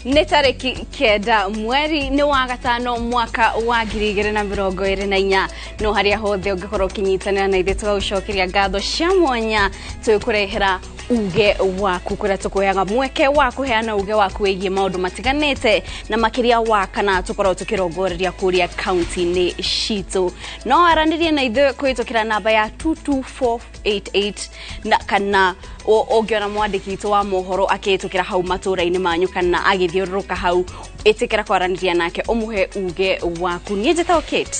Nĩ tarĩki kenda mweri nĩ wa gatano mwaka wa 2024 no harĩa hothe ũngĩkorwo ũkinyitanĩra na ithuĩ tũgagũcokeria ngatho cia mwanya tũkũrehera uge waku kũrĩa tũkũheaga mweke wa kũheana uge waku wĩgiĩ maũndũ matiganĩte na makĩria wa kana tũkorwo tũkĩrongoreria kũrĩa kaunti-inĩ citũ. No aranĩrie na ithuĩ kũhĩtũkĩra namba ya 22488 na kana ũngĩona mwandĩki witũ wa mohoro akĩhĩtũkĩra hau matũra-inĩ manyu kana agĩthiũrũrũka hau ĩtĩkĩra kwaranĩria nake ũmũhe uge waku. Niĩ njĩtagwo Kate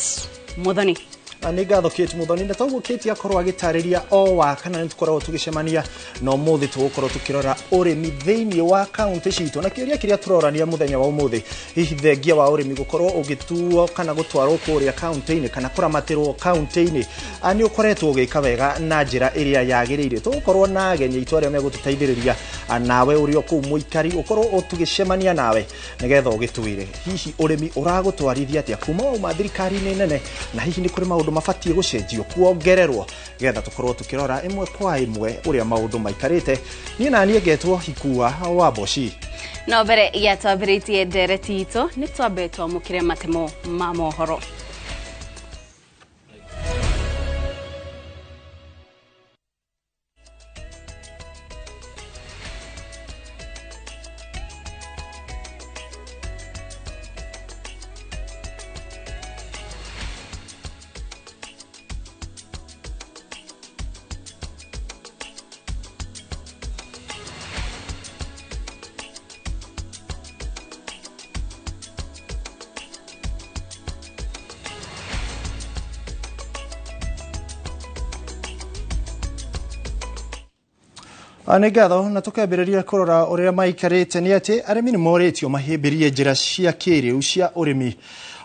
Muthoni. Nĩ ngatho Kate Muthoni na toguo Kate akorwo agĩtarĩria o wa kana nĩ tũkoragwo tũgĩcemania no mũthĩ tũgũkorwo tũkĩrora ũrĩmi thĩinĩ wa kaunti citũ na kĩrĩa tũrorania mũthenya wa ũmũthĩ hihi thengia wa ũrĩmi gũkorwo ũgĩtuo kana gũtwarwo kũrĩa kaunti-inĩ kana kũramatirwo kaunti-inĩ nĩ ũkoretwo ũgĩka wega na njĩra ĩrĩa yagĩrĩire. Tũgũkorwo na ageni aitũ arĩa megũtũteithĩrĩria nawe ũrĩ o kũu mũikari ũkorwo tũgĩcemania nawe nĩgetha ũgĩtwĩre hihi ũrĩmi ũragũtwarithia atĩa kuma wauma thirikari-inĩ nene na hihi nĩ kũrĩ maũndũ mabatie gũcenjio kuongererwo getha tũkorwo tũkĩrora ĩmwe kwa ĩmwe ũrĩa maũndũ maikarĩte. Niĩ na niĩ ngetwo Hikua wa Boshi. No mbere ya twambĩrĩtie ndereti itũ nĩ twambe twamũkĩre matemo ma mohoro. Nĩ ngatho na tũkambĩrĩria kũrora ũrĩa maikarĩte nĩ atĩ arĩmi nĩ morĩtio mahĩmbĩrie njĩra cia kĩrĩu cia ũrĩmi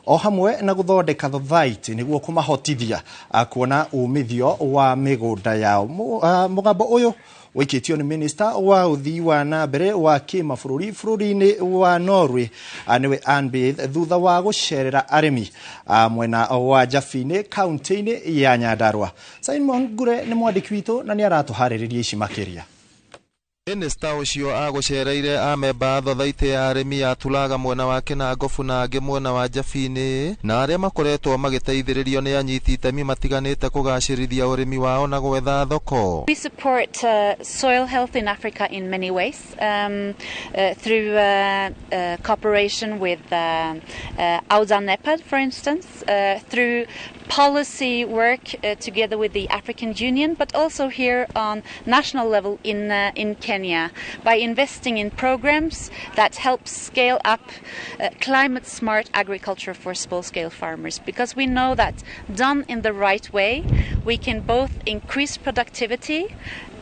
o hamwe na gũthondeka thothaitĩ nĩguo kũmahotithia kuona umithio wa mĩgũnda yao. Mũgambo ũyũ wĩkĩtio nĩ Minister wa ũthii wa na mbere wa kĩmabũrũri bũrũri-inĩ wa Norway nĩwe Ann Blyth thutha wa gũcerera arĩmi mwena wa Njabĩ-inĩ kaunti-inĩ ya Nyandarua. Simon Ngure nĩ mwandĩki witũ na nĩ aratũharĩrĩria ici makĩria. Minister ucio agũcereire amemba thothaitĩ ya arĩmi ya Tulaga mwena wa Kinangofu na angĩ mwena wa Njabĩ-inĩ na arĩa makoretwo magĩteithĩrĩrio nĩ anyiti itemi matiganĩte kũgacĩrithia ũrĩmi wao na gwetha thoko. We support soil health in Africa in many ways through cooperation with Auda Nepad, for instance, through policy work together with the African Union, but also here on national level in Kenya by investing in programs that help scale up climate smart agriculture for small scale farmers, because we know that done in the right way we can both increase productivity,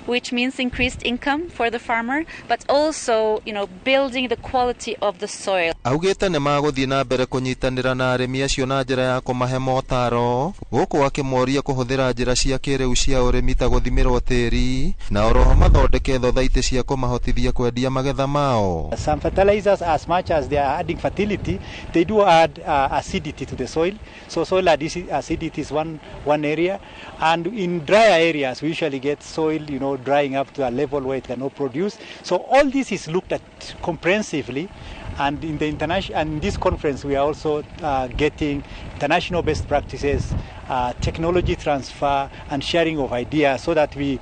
which means increased income for the farmer, but also, building the quality of the soil. Augĩte nĩ magũthiĩ na mbere kũnyitanĩra na arĩmi acio na njĩra ya kũmahe motaro gũkũ akĩmoria kũhũthĩra njĩra cia kĩrĩu cia ũrĩmi ta gũthimĩrwo tĩri na oroho mathondeke thothaitĩ cia kũmahotithia kwendia magetha mao. Some fertilizers, as much as they are adding fertility, they do add acidity to the soil. So soil acidity is one area, and in drier areas we usually get soil drying up to a level where it cannot produce. So all this is looked at comprehensively, and in this conference we are also getting international best practices, technology transfer and sharing of ideas so that we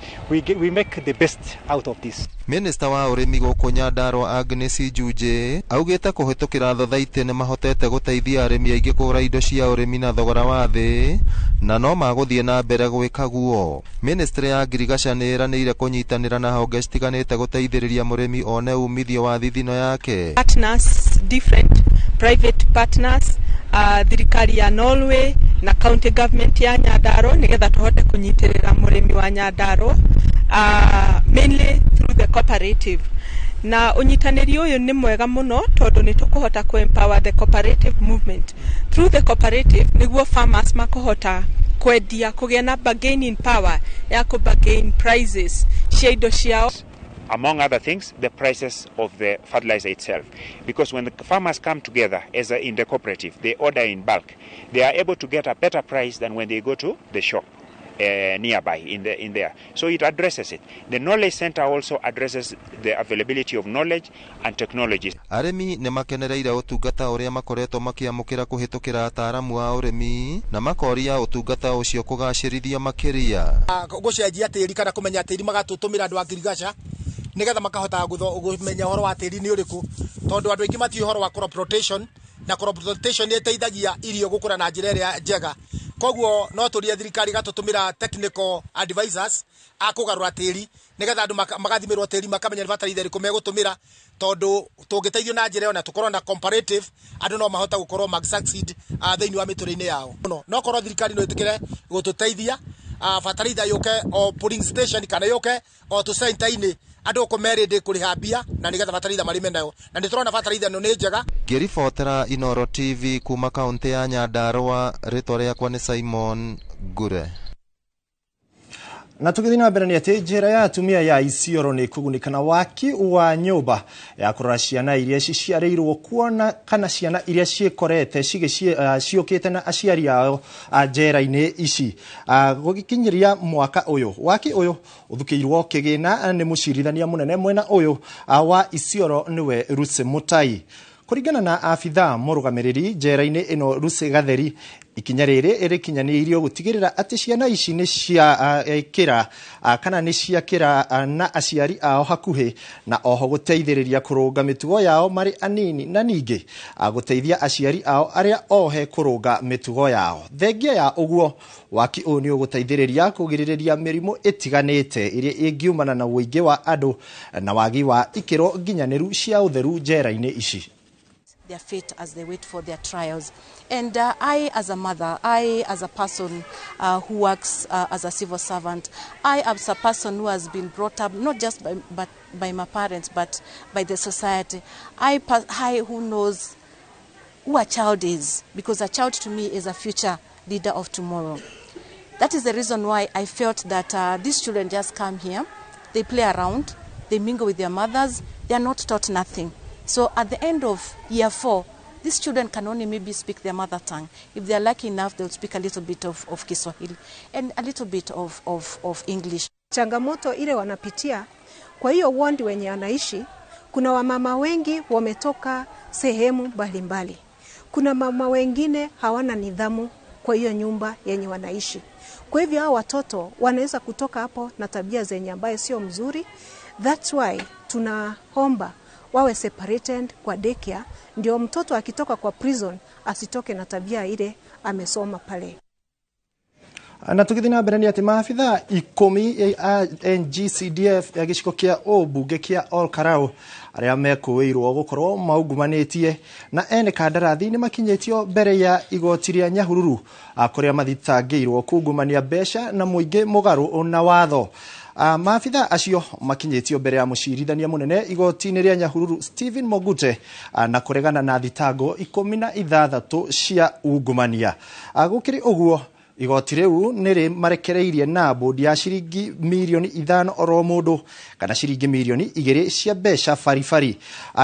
make the best out of this. Minister wa ũrĩmi gũkũ Nyandarua Agnes Njuje augĩte kũhĩtũkĩra thothaitĩ nĩ mahotete gũteithia arĩmi aingĩ kũgũra indo cia ũrĩmi na thogora wa thĩ na no magũthiĩ na mbere gwĩka guo. Ministry ya Ngirigaca nĩ ĩranĩire kũnyitanĩra na honge citiganĩte gũteithĩrĩria mũrĩmi one umithio wa thithino yake. Partners, different private partners, thirikari ya Norway na county government ya Nyandarua nĩgetha tũhote kũnyitĩrĩra mũrĩmi wa Nyandarua mainly through the cooperative. Na unyitanĩri ũyũ nĩ mwega mũno tondũ nĩ tũkũhota empower the cooperative movement. Through the cooperative nĩguo farmers makũhota kwendia kũgĩa na bargaining power ya bargain prices cia indo ciao. Among other things, the prices of the fertilizer itself. Because when the farmers come together in the cooperative, they order in bulk, they are able to get a better price than when they go to the shop. nearby in there. So it addresses it. The Knowledge Center also addresses the availability of knowledge and technologies. Aremi nĩ makenereire ũtungata ũrĩa makoretwo makĩamũkĩra kũhĩtũkĩra ataaramu a ũrĩmi na makoria ũtungata ũcio kũgacĩrithia makĩria. Gũcenjia tĩri kana kũmenya tĩri magatũtũmĩra andũ a ngirigaca nĩgetha makahota kũmenya ũhoro wa tĩri nĩ ũrĩkũ, tondũ andũ aingĩ matiũĩ ũhoro wa crop rotation, na crop rotation nĩ ĩteithagia irio gũkũra na njĩra ĩrĩa njega. Koguo no tũrie thirikari gatũtũmĩra technical advisors a kũgarũra tĩri nĩgetha andũ magathimirwo tĩri makamenya nĩ bataraitha ĩrĩkũ megũtũmĩra, tondũ tũngĩteithio na njĩra ĩyo na tũkorwo na comparative, andũ no mahota gũkorwo mag succeed thĩinĩ wa mĩtũrĩre-inĩ yao. No korwo thirikari no ĩtĩkĩre gũtũteithia bataraitha yũke o polling station kana yũke o tu center-inĩ andũ kũmerĩndĩ kũrĩha mbia na nĩgetha bataraitha marĩme nayo, na nĩ tũrona bataraitha ĩno nĩ njega. Ngĩribotera Inooro TV kuma kaunti ya Nyandarua, rĩtwa rĩakwa nĩ Simon Ngure. Na tũgĩthiĩ na mbere nĩ atĩ njĩra ya atumia ya Isiolo nĩ kũgunĩka na waki wa nyũmba ya kũrora ciana iria ciciarĩirwo kuona kana ciana iria ciĩkorete ciũkĩte na aciari ao njera-inĩ ici. Gũgĩkinyĩria mwaka ũyũ, waki ũyũ ũthukĩirwo kĩgĩna nĩ mũcirithania mũnene mwena ũyũ wa Isiolo nĩwe Lucy Mutai. Kũringana na abitha mũrũgamĩrĩri njera-inĩ ĩno Lucy Gatheri, ikinya rĩrĩ ĩrĩkinyanĩirio gũtigĩrĩra atĩ ciana ici nĩ ciakĩra kana nĩ ciakĩra na aciari ao hakuhĩ, na oho gũteithĩrĩria kũrũnga mĩtugo yao marĩ anini, na ningĩ gũteithia aciari ao arĩa ohe kũrũnga mĩtugo yao. Thengia ya ũguo, waki ũyũ nĩ ũgũteithĩrĩria kũgirĩrĩria mĩrimũ ĩtiganĩte ĩrĩa ĩngiumana na ũingĩ wa andũ na wagi wa ikĩro nginyanĩru cia ũtheru njera-inĩ ici. Their fate as they wait for their trials. And I, as a mother, I, as a person who works as a civil servant, I, as a person who has been brought up not just by my parents, but by the society, I who knows who a child is, because a child to me is a future leader of tomorrow. That is the reason why I felt that these children just come here, they play around, they mingle with their mothers, they are not taught nothing. So at the end of year 4, these children can only maybe speak their mother tongue. If they are lucky enough, they'll speak a little bit of Kiswahili and a little bit of English. Changamoto ile wanapitia, kwa hiyo ward wenye anaishi, kuna wamama wengi wametoka sehemu mbalimbali. Kuna mama wengine hawana nidhamu kwa hiyo nyumba yenye wanaishi. Kwa hivyo hao watoto wanaweza kutoka hapo na tabia zenye ambaye sio mzuri. That's why tunaomba wawe separated kwa daycare, ndio mtoto akitoka kwa prison asitoke na tabia ile amesoma pale. Na tũgĩthiĩ na mbere nĩ atĩ maabitha 10 a NGCDF ya gĩcigo kĩa ũmbunge kĩa Olkarau arĩa mekũĩirwo gũkorwo maungumanĩtie na ene kandarathi nĩ makinyĩtio mbere ya igoti rĩa Nyahururu kũrĩa mathitangĩirwo kungumania mbeca na mũingĩ mũgarũ na watho. Maabitha acio makinyĩtio mbere ya mũcirithania mũnene igoti-inĩ rĩa Nyahururu Stephen Mogute na kũregana na thitango 16 cia ungumania. Gũkĩrĩ ũguo, igoti rĩu nĩ marekereirie na bodi ya ciringi milioni 5 oro mũndũ kana ciringi milioni 2 cia mbeca baribari.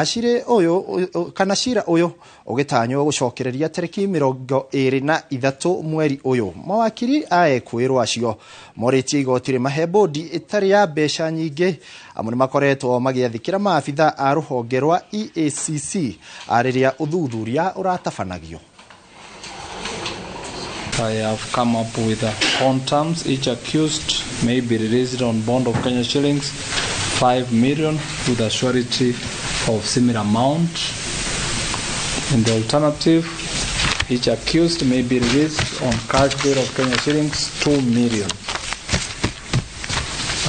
Cira ũyũ ũgĩtanywo gũcokereria tarĩki 23 mweri ũyũ. Mawakiri aekwĩrwo acio morĩtie igoti rĩmahe bodi ĩtarĩ ya mbeca nyingĩ, amwe nĩ makoretwo magĩathĩkĩra maabitha a rũhonge rwa EACC rĩrĩa ũthuthuria ũratabanagio. I have come up with on terms. Each accused may be released on bond of Kenya shillings 5 million with a surety of similar amount. In the alternative, each accused may be released on cash bail of Kenya shillings 2 million.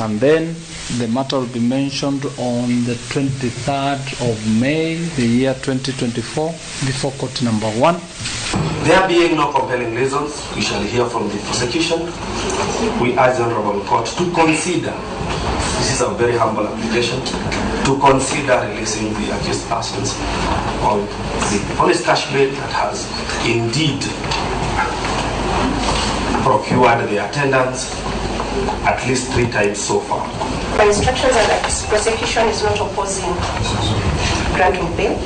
And then the matter will be mentioned on the 23rd of May, the year 2024, before court number 1. There being no compelling reasons, we shall hear from the prosecution. We urge the Honorable Court to consider, this is a very humble application, to consider releasing the accused persons on the police cash bail that has indeed procured the attendance at least 3 times so far. My instructions are that prosecution is not opposing grant of bail,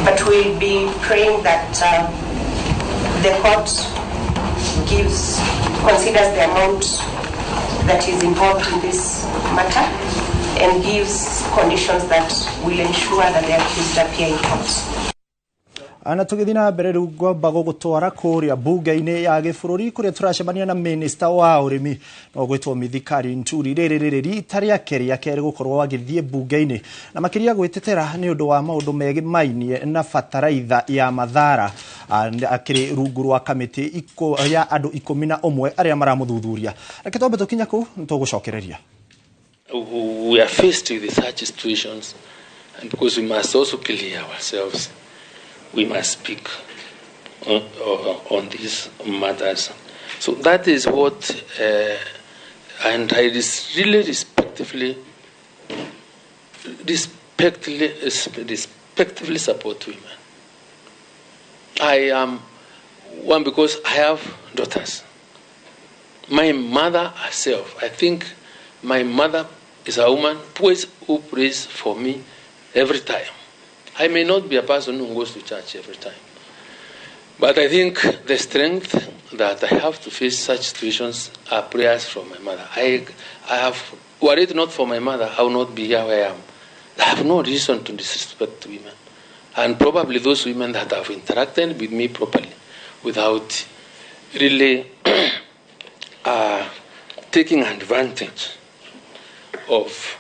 but we'll be praying that the court considers the amount that is involved in this matter and gives conditions that will ensure that the accused appear in court. Ana tugithina mbere riu ngomba gugutwara kuria bunge-ini ya gibũrũri kuria turacemania na minister wa urimi no gwitwo Mithikari Nturi riri rita ria keri gukorwo wagithie bunge-ini na makiria gwitetera ni undu wa maundu megimainie na fataraitha ya Mathara akiri rungu rwa kamiti ya andu 11 aria maramuthuthuria reke twambe tukinya ku nitugucokereria. We are faced with such situations, and because we must also clear ourselves, we must speak on these matters. So that is what, and I really respectfully support women. I am one because I have daughters. My mother herself, I think my mother is a woman who prays for me every time. I may not be a person who goes to church every time, but I think the strength that I have to face such situations are prayers from my mother. I have, were it not for my mother, I would not be here where I am. I have no reason to disrespect women, and probably those women that have interacted with me properly without really taking advantage of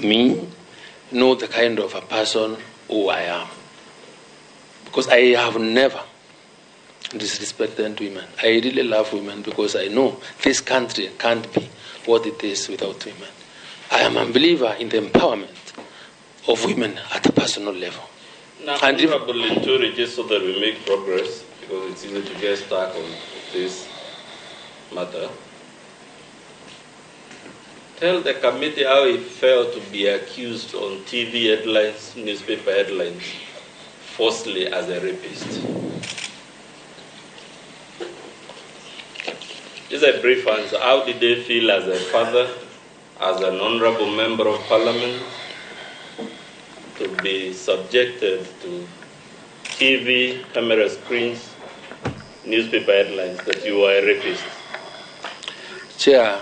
me, know the kind of a person who I am. Because I have never disrespected women. I really love women because I know this country can't be what it is without women. I am a believer in the empowerment of women at a personal level. Now, Honorable Nturi, just so that we make progress, because it's easy to get stuck on this matter, tell the committee how it felt to be accused on TV headlines, newspaper headlines, falsely as a rapist. Just a brief answer. How did they feel as a father, as an honorable member of parliament, to be subjected to TV, camera screens, newspaper headlines that you are a rapist? Chair,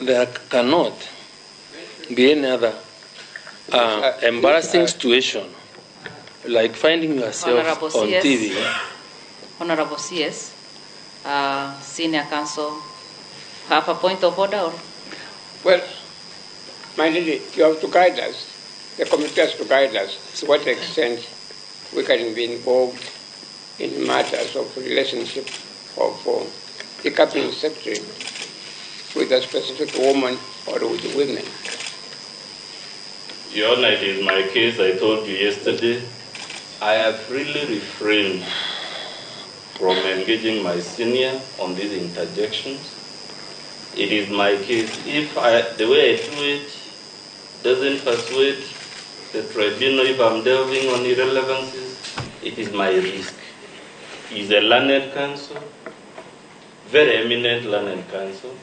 there cannot be any other embarrassing situation like finding yourself Honorable on CS, TV. Honorable CS, Senior Counsel, have a point of order? Or? Well, my lady, you have to guide us. The committee has to guide us to what extent we can be involved in matters of relationship of the cabinet secretary with a specific woman or with women. Your Honor, it is my case. I told you yesterday, I have really refrained from engaging my senior on these interjections. It is my case. If the way I do it doesn't persuade the tribunal, if I'm delving on irrelevancies, it is my risk. He's a learned counsel, very eminent learned counsel.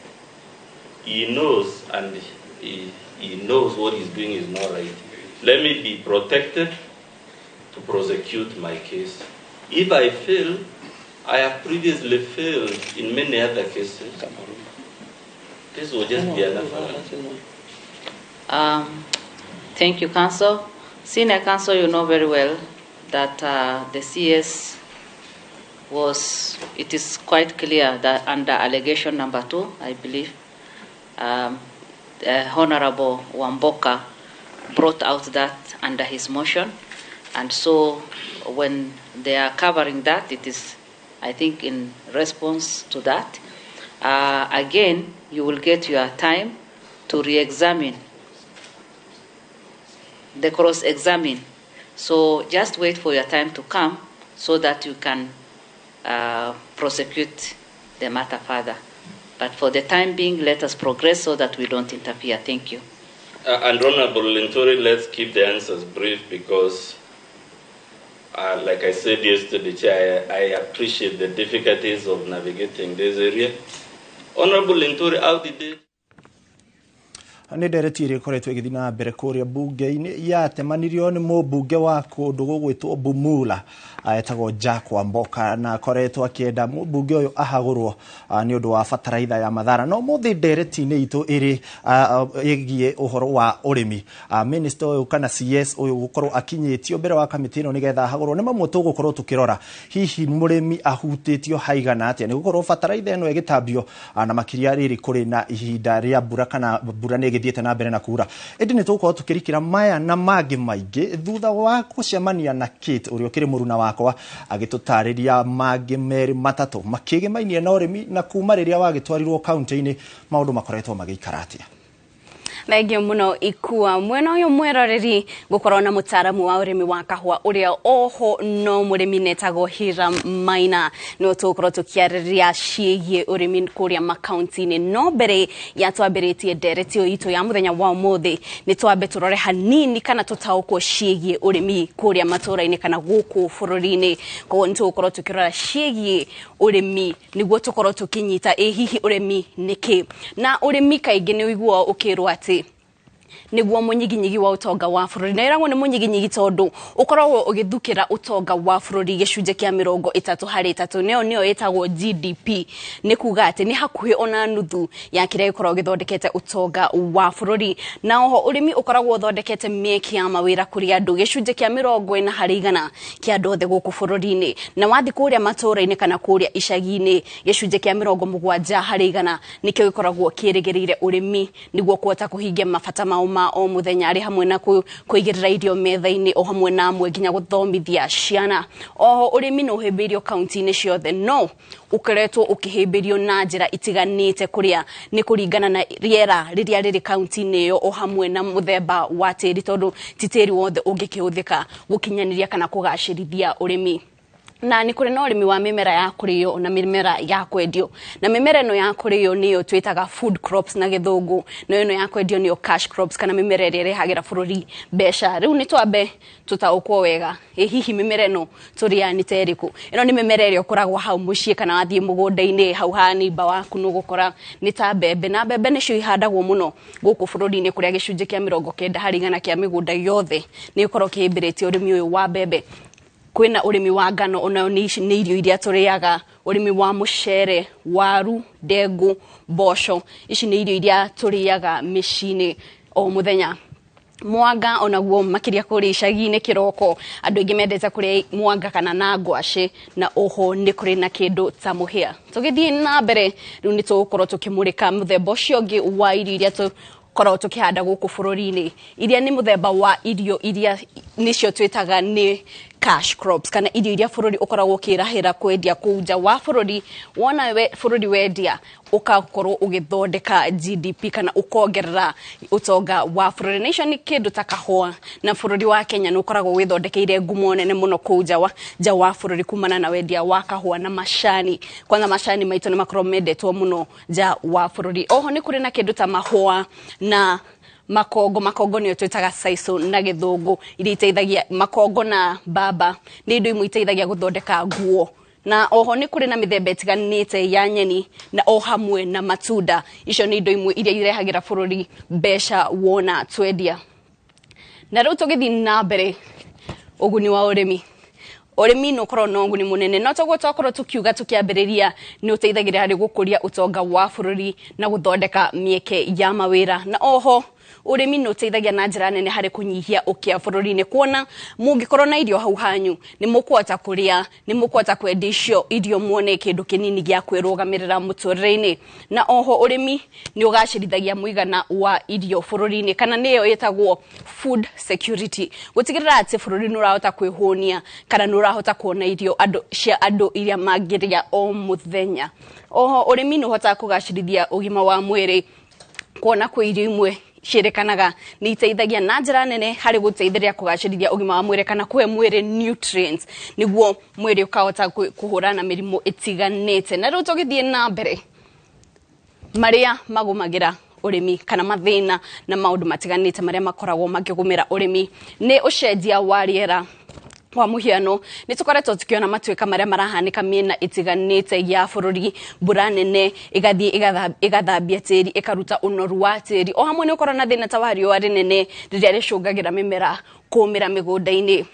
He knows, and he knows what he's doing is not right. Let me be protected to prosecute my case. If I fail, I have previously failed in many other cases. This will just be enough. Thank you, Counsel. Senior Counsel, you know very well that the CS it is quite clear that under allegation number 2, I believe, Honorable Wamboka brought out that under his motion, and so when they are covering that, it is, I think, in response to that. Again, you will get your time to re-examine, the cross-examine. So just wait for your time to come so that you can prosecute the matter further. But for the time being, let us progress so that we don't interfere. Thank you. And Honorable Nturi, let's keep the answers brief because, like I said yesterday, Chair, I appreciate the difficulties of navigating this area. Honorable Nturi, how did they... nä ndereti ä rä koretwo ä gä thiä na mbere kå rä a mbunge-inä yatemanirio nä må mbunge wa kå ndå gå gwä two Bumula etagwo Jack Wamboka na akoretwo akienda må mbunge å yå ahagå rwo nä å ndå wa bataraitha ya Mathara no må thä ndereti-inä itå ä rä ä giä å horo wa å rä mi minister å yå kana CS å yå gå korwo akinyä tio mbere wa kamitä ä no nä getha ahagå rwo nä mamwe tå gå korwo tå kä rora hihi må rä mi ahutä tio haigana atä nä gå korwo bataraitha ä no ä gä tambio na makiria rä rä kå rä na ihinda rä a mbura kana mbura nä ä gä thiä te na mbere na kura ĩndĩ nĩ tũgũkorwo tũkĩrikĩra maya na mangĩ maingĩ thutha wa gũcemania na Kate ũrĩa ũkĩrĩ mũruna wakwa agĩtũtarĩria mangĩ merĩ matatũ makĩgĩmainie na ũrĩmi na kuma rĩrĩa wagĩtwarirwo kaunti-inĩ maũndũ makoretwo magĩikara atĩa. Thengio muno ikua mwena uyu mweroreri gukorwo na mutaaramu wa urimi wa kahua uria oho no murimi netagwo Hira Maina no tukorwo tukiariria ciĩgie urimi kuria makaunti-inĩ no mbere ya twambĩrĩtie ndereti itu ya muthenya wa umuthi ni twambe turore hanini kana tutaũkwo ciĩgie urimi kuria matũra-inĩ kana gũkũ bũrũri-inĩ koguo nĩtũgũkorwo tukirora ciĩgie urimi niguo tukorwo tukinyita hihi urimi niki na urimi kaingĩ nĩ ũiguo ukirwo ati niguo munyiginyigi wa utonga wa bũrũri na irangwo nĩ munyiginyigi tondu ukoragwo ugithukira utonga wa bũrũri gĩcunjĩ kĩa 30% nĩyo ĩtagwo GDP nĩ kuga ati nĩ hakuhĩ ona nuthu ya kĩrĩa gĩkoragwo gĩthondekete utonga wa bũrũri na oho ũrĩmi ũkoragwo ũthondekete mĩeke ya mawĩra kũrĩ andũ gĩcunjĩ kĩa 40% kĩa andũ othe gũkũ bũrũri-inĩ na wathi kũrĩa matũra-inĩ kana kũrĩa icagi-inĩ gĩcunjĩ kĩa 70% nĩkĩo gĩkoragwo kĩrĩgĩrĩire ũrĩmi nĩguo kũhota kũhingia mabata mao ma o muthenya ari hamwe na kuigirira irio metha-inĩ o hamwe na amwe nginya guthomithia ciana oho urimi no hĩmbĩirio kaunti-inĩ ciothe no ukoretwo ukihĩmbĩrio na njĩra itiganĩte kuria nĩ kũringana na rĩera rĩrĩa rĩrĩ kaunti-inĩ ĩyo o hamwe na muthemba wa tĩri tondu ti tĩri wothe ũngĩkĩhũthĩka gũkinyanĩria kana kũgacĩrithia urimi na nĩ kũrĩ na ũrĩmi wa mĩmera ya kũrĩo na mĩmera ya kwendio na mĩmera ĩno ya kũrĩo nĩyo twĩtaga food crops na gĩthũngũ na ĩno ya kwendio nĩyo cash crops kana mĩmera ĩrĩa ĩrehagĩra bũrũri mbeca rĩu nĩ twambe tũtaũkwo wega hihi mĩmera ĩno tũrĩanĩte ĩrĩkũ ĩno nĩ mĩmera ĩrĩa ũkoragwo hau mũciĩ kana wathiĩ mũgũnda-inĩ hau hanimba waku nĩ ũgũkora nĩ ta mbembe na mbembe nĩcio ihandagwo mũno gũkũ bũrũri-inĩ kũrĩa gĩcunjĩ kĩa 90% kĩa mĩgũnda yothe nĩ ũkorwo kĩhĩmbĩrĩtie ũrĩmi ũyũ wa mbembe kwina urimi wa ngano ona ni irio iria turiaga urimi wa mucere waru ndengu mboco ici ni irio iria turiaga mĩciĩ-inĩ o muthenya mwanga onaguo makiria kuri icagi-inĩ kiroko andu aingĩ mendete kuria mwanga kana na ngwacĩ na oho ni kuri na kindu ta muhia tugithie na mbere riu ni tugukorwo tukimurika muthemba ucio ũngĩ wa irio iria korwo tukihanda gũkũ bũrũri-inĩ iria nĩ muthemba wa irio iria nicio twĩtaga nĩ cash crops kana irio iria bũrũri ũkoragwo ũkĩrahĩra kwendia kũu nja wa bũrũri wona bũrũri wendia ũgakorwo ũgĩthondeka GDP kana ũkongerera utonga wa bũrũri na icio nĩ kĩndũ ta kahũa na bũrũri wa Kenya nĩ ũkoragwo wĩthondekeire ngumo nene mũno kũu nja wa bũrũri kumana na wendia wa kahũa na macani kwanza macani maitũ nĩ makorwo mendetwo mũno nja wa bũrũri oho nĩ kũrĩ na kĩndũ ta mahũa na makongo nĩyo twĩtaga saiso na gĩthũngũ iria iteithagia makongo na mbamba nĩ indo imwe iteithagia gũthondeka nguo na oho nĩ kũrĩ na mĩthemba ĩtiganĩte ya nyeni na o hamwe na matunda icio nĩ indo imwe iria irehagĩra bũrũri mbeca wona twendia na rĩu tũgĩthiĩ na mbere ũguni wa ũrĩmi nĩ ũkorwo na ũguni mũnene no toguo twakorwo tukiuga tukiambĩrĩria nĩ ũteithagĩrĩria harĩ gũkũria utonga wa bũrũri na gũthondeka mĩeke ya mawĩra na oho urimi no teithagia na njĩra nene harĩ kũnyihia ũkĩa bũrũri-inĩ kuona mũngĩkorwo na irio hau hanyu nĩ mũkũhota kũrĩa nĩ mũkũhota kwendia icio irio muone kĩndũ kĩnini gĩa kwĩrũgamĩrĩra mũtũrĩre-inĩ na oho ũrĩmi nĩ ũgacĩrithagia mũigana wa irio bũrũri-inĩ kana nĩyo ĩtagwo food security gũtigĩrĩra atĩ bũrũri nĩ ũrahota kwĩhũnia kana nĩ ũrahota kuona irio cia andũ iria mangĩrĩa o mũthenya oho ũrĩmi nĩ ũhotaga kũgacĩrithia ũgima wa mwĩrĩ kuona kwĩ irio imwe ciĩrĩkanaga nĩ iteithagia na njĩra nene harĩ gũteithĩrĩria kũgacĩrithia ũgima wa mwĩrĩ kana kũhe mwĩrĩ nutrients nĩguo mwĩrĩ ũkahota kũhũrana na mĩrimũ ĩtiganĩte na rĩu tũgĩthiĩ na mbere marĩa magũmagĩra ũrĩmi kana mathĩna na maũndũ matiganĩte marĩa makoragwo makĩgũmĩra ũrĩmi nĩ ũcenjia wa rĩera wa muhiano ni tukoretwo tukiona matuika maria marahanika miena itiganite ya bururi mbura nene igathie igathambia tiri ikaruta unoru wa tiri o hamwe ni ukorona thina ta wario ari nene riria ricungagira mimera kumira migunda-ini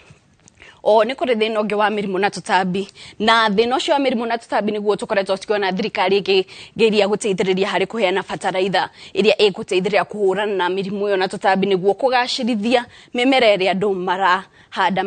o ni kuri thina ungi wa mirimu na tutambi na thina ucio wa mirimu na tutambi niguo tukoretwo tukiona thirikari ikigeria guteithiriria hari kuheana bataraitha iria iguteithiriria kuhurana na mirimu iyo na tutambi niguo kugacirithia mimera iria andu marahanda.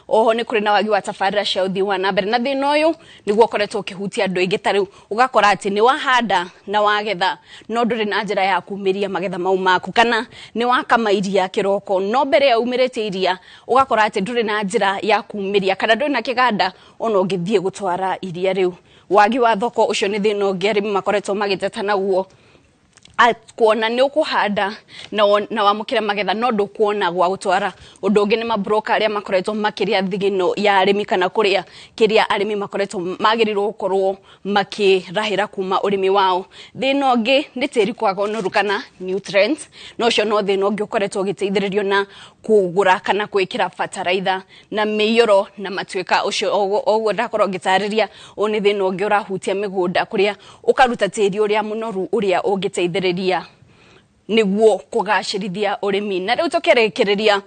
Oho ni kuri na wagi wa tabarĩra cia uthii wa na mbere na thina uyu niguo ukoretwo ukihutia andu aingi tari ugakora ati ni wahanda na wagetha no nduri na njira ya kumiria magetha mau maku kana ni wakama iria kiroko no mbere ya umirite iria ugakora ati nduri na njira ya kumiria kana nduri na kiganda ono ngithie gutwara iria riu. Wagi wa thoko ucio ni thina ungi arimi makoretwo magiteta naguo kuona ni ukuhanda na wamukira magetha no ndukuona gwa gutwara. Undu ungi ni mabroka aria makoretwo makiria thigino ya arimi kana kuria kiria arimi makoretwo magirirwo gukorwo makirahira kuma urimi wao. Thina ungi ni tiri kwaga unoru kana nutrients no cio no thina ungi ukoretwo giteithiririo na kugura kana gwikira bataraitha na miyoro na matuika ucio ogwo ndakorwo ngitariria oni thina ungi urahutia migunda kuria ukaruta tiri uria munoru uria ungiteithiriria niguo kugacirithia urimi. Na riu tukirekereria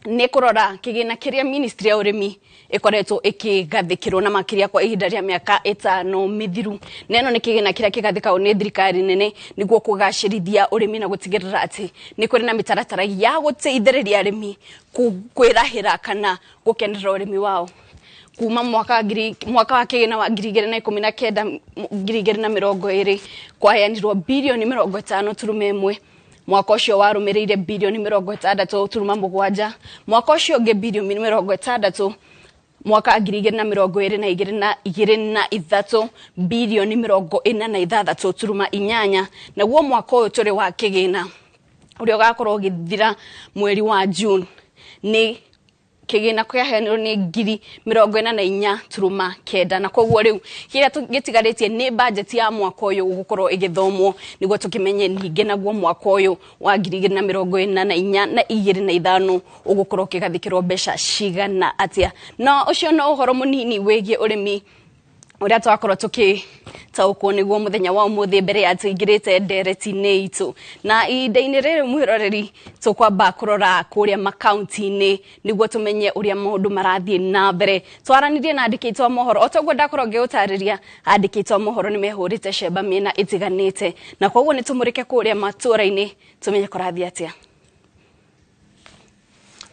ni kurora kigina kiria ministry ya urimi ikoretwo ikigathikirwo na makiria kwa ihinda ria miaka 5 mithiru. Neno ni kigina kiria kigathikao ni thirikari nene niguo kugacirithia urimi na gutigirira ati ni kuri na mitaratara ya guteithiriria arimi kwirahira kana gukenera urimi wao. Kuma mwaka wa kigina wa 2019 2020 kwaheanirwo bilioni 50.1. Mwaka ucio warumirire bilioni 60.7. Mwaka ucio ungi bilioni 60. Mwaka 2023 bilioni 46.8. Na guo mwaka uyu turi wa kigina uria ugakorwo ugithira mweri wa June ni kigina kwaheanirwo ni 44.9 na koguo riu kiria gitigarĩtie ni budget ya mwaka uyu gukorwo igithomwo niguo tukimenye ninge naguo mwaka uyu wa 2024 na 25 ugukorwo kigathikirwo mbeca cigana atia. No ucio no uhoro munini wigie urimi uria twakorwo tukitaukwo niguo muthenya wa umuthi mbere ya tuingirite ndereti-ini itu na ihinda-ini riri mwiroreri tukwamba kurora kuria makaunti-ini niguo tumenye uria maundu marathie na mbere. Twaranirie na andikitwo a mohoro otogwo ndakorwo ngiutariria andikitwo a mohoro ni mehurite cemba miena itiganite na koguo ni tumurike kuria matura-ini tumenye kurathie atia.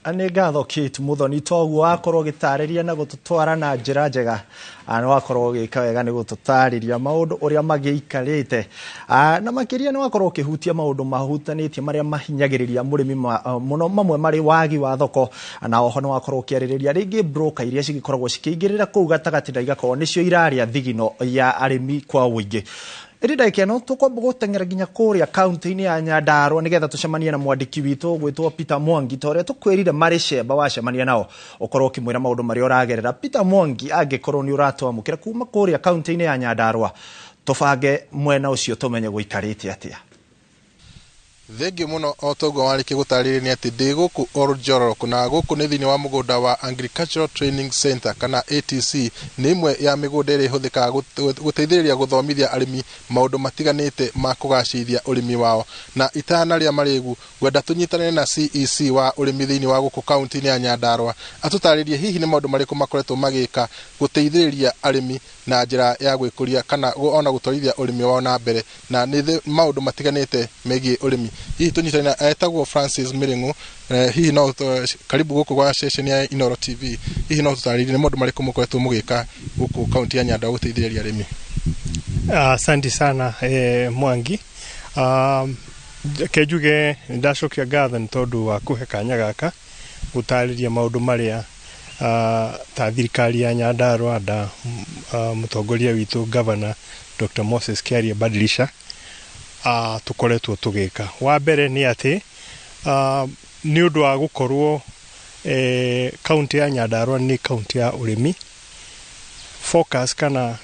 Ane ngatho Kate Muthoni toguo akorwo gitariria na gututwara na njira njega no akorwo gika wega ni gututariria maundu uria magiikarite na makiria no akorwo kihutia maundu mahutanitie maria mahinyagiriria murimi muno mamwe mari wagi wa thoko na oho no akorwo kiaririria ringi broker iria cigikoragwo cikiingirira kuu gatagati na igakorwo nicio iraria thigino ya arimi kwa wingi. Erida ikeno tukwamba gutengera ginya kuria county-ini ya Nyandarua nigetha tucemanie na mwandiki witu gwitwo Peter Mwangi tore tukwirire mari cemba wacemania nao ukorwo kimwira maundu mari uragerera. Peter Mwangi angikorwo ni uratwamukira kuma kuria county-ini ya Nyandarua tubange mwena ucio tumenye guikarite atia. Thengio muno otogo warike gutariria ni ati ndi guku Oljororok na guku ni thini wa mugunda wa Agricultural Training Center kana ATC ni imwe ya migunda iri huthika guteithiriria guthomithia arimi maundu matiganite ma kugacithia urimi wao na itana ria marigu gwenda tunyitanire na CEC wa urimi thini wa guku county ya Nyandarua atutaririe hihi ni maundu mariku makoretwo magika guteithiriria arimi na njira ya gwikuria kana ona gutwarithia urimi wao na mbere na ni maundu matiganite megie urimi. Hihi tunyitana etagwo Francis Miringu hihi no karibu guku kwa station ya Inoro TV hihi no tutaririe ni maundu mariku mukoretwo mugika guku county ya Nyandarua guteithiriria arimi. Asante sana Mwangi. Kejuge ndacokia ngatho ni tondu wa kuhe kanya gaka gutariria maundu maria ta thirikari ya Nyandarua da mutongoria witu governor Dr. Moses Kiaria Badilisha tukoretwo tugika. Wa mbere ni ati ni undu wa gukorwo county ya Nyandarua ni county ya urimi focus kana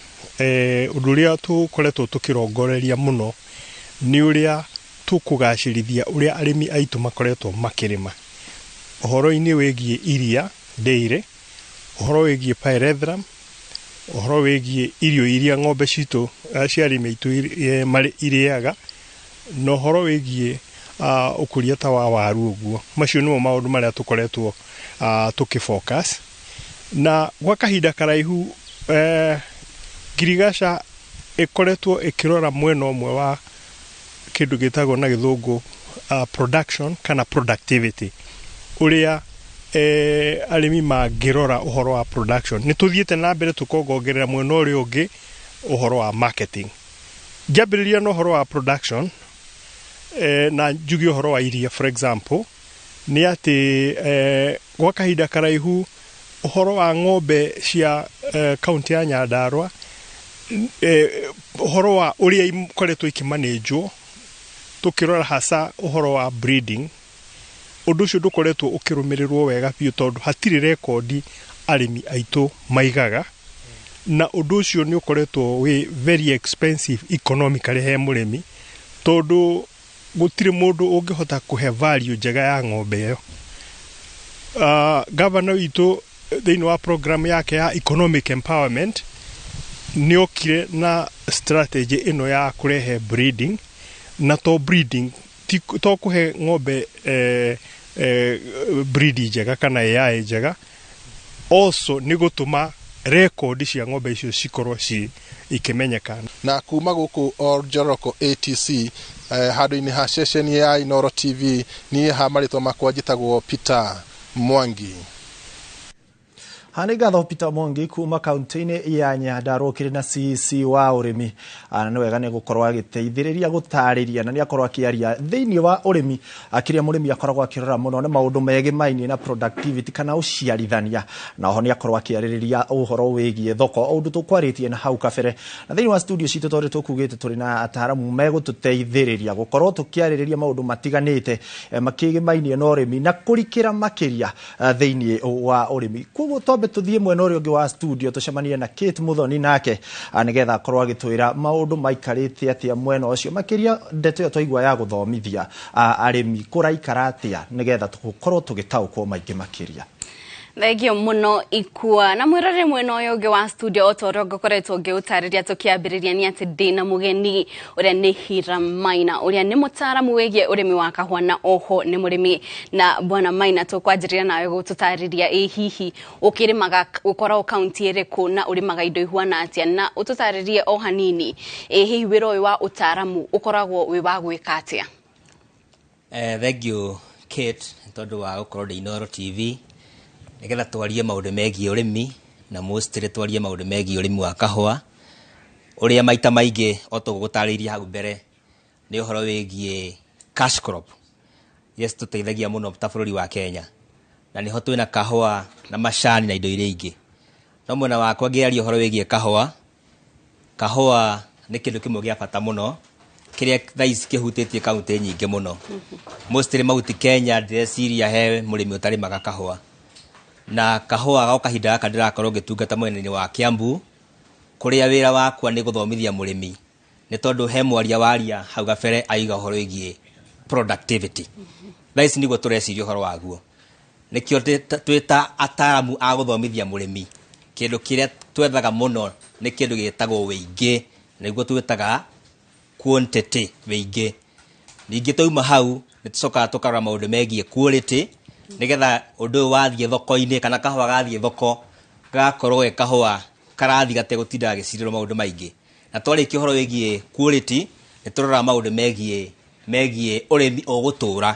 undu uria tukoretwo tukirongoreria muno ni uria tukugacirithia uria arimi aitu makoretwo makirima uhoro-ini wigie iria dairy uhoro wigie pyrethrum, uhoro wigie irio iria ng'ombe citũ cia arĩmi aitũ iriaga, no uhoro wigie ũkũria ta wa waru ũguo. Macio nĩmo maũndũ marĩa tũkoretwo tũkĩfocus, na gwa kahinda karaihu Girigasha ĩkoretwo ĩkĩrora mwena ũmwe wa kĩndũ gĩtagwo na gĩthũngũ production kana productivity, ũrĩa arĩmi mangĩrora ũhoro wa production. Nĩ tũthiĩte na mbere tũkongongerera mwena ũrĩa ũngĩ ũhoro wa marketing. Ngĩambĩrĩria na ũhoro wa production, na njugi ũhoro wa iria for example, nĩ atĩ gwa kahinda karaihu ũhoro wa ng'ombe cia kaunti ya Nyandarua, ũhoro wa ũrĩa ikoretwo ikimanĩnjwo, tukirora hasa uhoro wa breeding, undu ucio ndukoretwo ukirũmĩrĩrwo wega biũ tondu hatiri rekodi arĩmi aitũ maigaga, na undu ucio ni ukoretwo we very expensive economically he mũrĩmi, tondu gutiri mundu ungihota kuhe value njega ya ng'ombe ĩyo. Governor witũ thĩinĩ wa program yake ya economic empowerment ni okire na strategy ino ya kurehe breeding, na to breeding to kuhe ng'ombe breed njega kana AI njega, also ni gutuma record cia ng'ombe icio cikorwo ikimenyekana. Na kuma guku Oljoroko ATC handu-inĩ ha ceceni ya Inooro TV, niĩ ha marĩtwa makwa njĩtagwo Peter Mwangi. Hane gatho Peter Mwangi kuma kaunti-inĩ ya Nyandarua kiri na CC wa urimi. Na nĩ wega nĩ gũkorwo agĩteithĩrĩria gũtarĩria na nĩ akorwo akĩaria thĩinĩ wa urimi, akĩria mũrĩmi akoragwo akĩrora mũno nĩ maũndũ megĩmainie na productivity kana ũciarithania, na oho nĩ akorwo akĩarĩrĩria ũhoro wĩgiĩ thoko, ũndũ tũkwarĩtie na hau kabere. Na thĩinĩ wa studio citũ tondũ tũkugĩte tũrĩ na ataramu megũtũteithĩrĩria gũkorwo tũkĩarĩrĩria maũndũ matiganĩte makĩgĩmainie na ũrĩmi na kũrikĩra makĩria thĩinĩ wa ũrĩmi. Koguo tuthie mwena ũrĩa ũngĩ wa studio tucemanie na Kate Muthoni nake nigetha akorwo agĩtwĩra maũndũ maikarĩte atĩa mwena ũcio, makĩria ndeto ĩyo twaigua ya gũthomithia arĩmi kũraikara atĩa nigetha tũkorwo tũgĩtaũkwo maingĩ makĩria. Thegio muno ikua na mwirore mwena ũyũ ũngĩ wa studio otoro ngokoretwo ngĩũtarĩria tũkĩambĩrĩria nĩ atĩ ndĩna mũgeni ũrĩa nĩ Hira Maina, ũrĩa nĩ mũtaaramu wĩgiĩ ũrĩmi wa kahũa na oho nĩ mũrĩmi. Na bwana Maina tũkwanjĩrĩria nawe gũtũtarĩria hihi ũkĩrĩmaga ũkoragwo kaunti ĩrĩkũ na ũrĩmaga indo ihuana atĩa, na ũtũtarĩrie o hanini hihi wĩra ũyũ wa ũtaaramu ũkoragwo wĩ wa gwĩka atĩa. Thegio Kate tondũ wa gũkorwo ndĩ Inooro TV nigetha twarie maũndũ megiĩ ũrĩmi, na mostly twarie maũndũ megiĩ ũrĩmi wa kahũa, ũrĩa maita maingĩ o tũgũtarĩria hau mbere nĩ ũhoro wĩgiĩ cash crop. Yes, tũteithagia mũno ta bũrũri wa Kenya, na nĩho twĩna kahũa na macani na indo iria ingĩ. No mwena wakwa ngĩaria ũhoro wĩgiĩ kahũa nĩ kĩndũ kĩmwe gĩa bata mũno kĩrĩa thaa ici kĩhutĩtie kaunti nyingĩ mũno. Mostly Mount Kenya ndĩreciria he mũrĩmi ũtarĩmaga kahũa, na kahũa gao kahinda gaka ndĩrakorwo ngĩtungata mwena-inĩ wa Kiambu, kũrĩa wĩra wakwa nĩ gũthomithia mũrĩmi, nĩ tondũ he mwaria waria hau gabere aiga ũhoro wĩgiĩ productivity. Thaa ici nĩguo tũreciria ũhoro waguo, nĩkĩo twĩta ataaramu a gũthomithia mũrĩmi. Kĩndũ kĩrĩa twethaga mũno nĩ kĩndũ gĩtagwo wĩingĩ, nĩguo twĩtaga quantity, wĩingĩ. Ningĩ twauma hau nĩ tũcokaga tũkarora maũndũ megiĩ quality, nigetha ũndũ ũyũ wathiĩ thoko-inĩ kana kahũa gathiĩ thoko gakorwo kahũa karathi gategũtinda gagĩcirĩrwo maũndũ maingĩ. Na twarĩkia ũhoro wĩgiĩ quality, nĩ tũrora maũndũ megiĩ ũrĩmi ũgũtũra,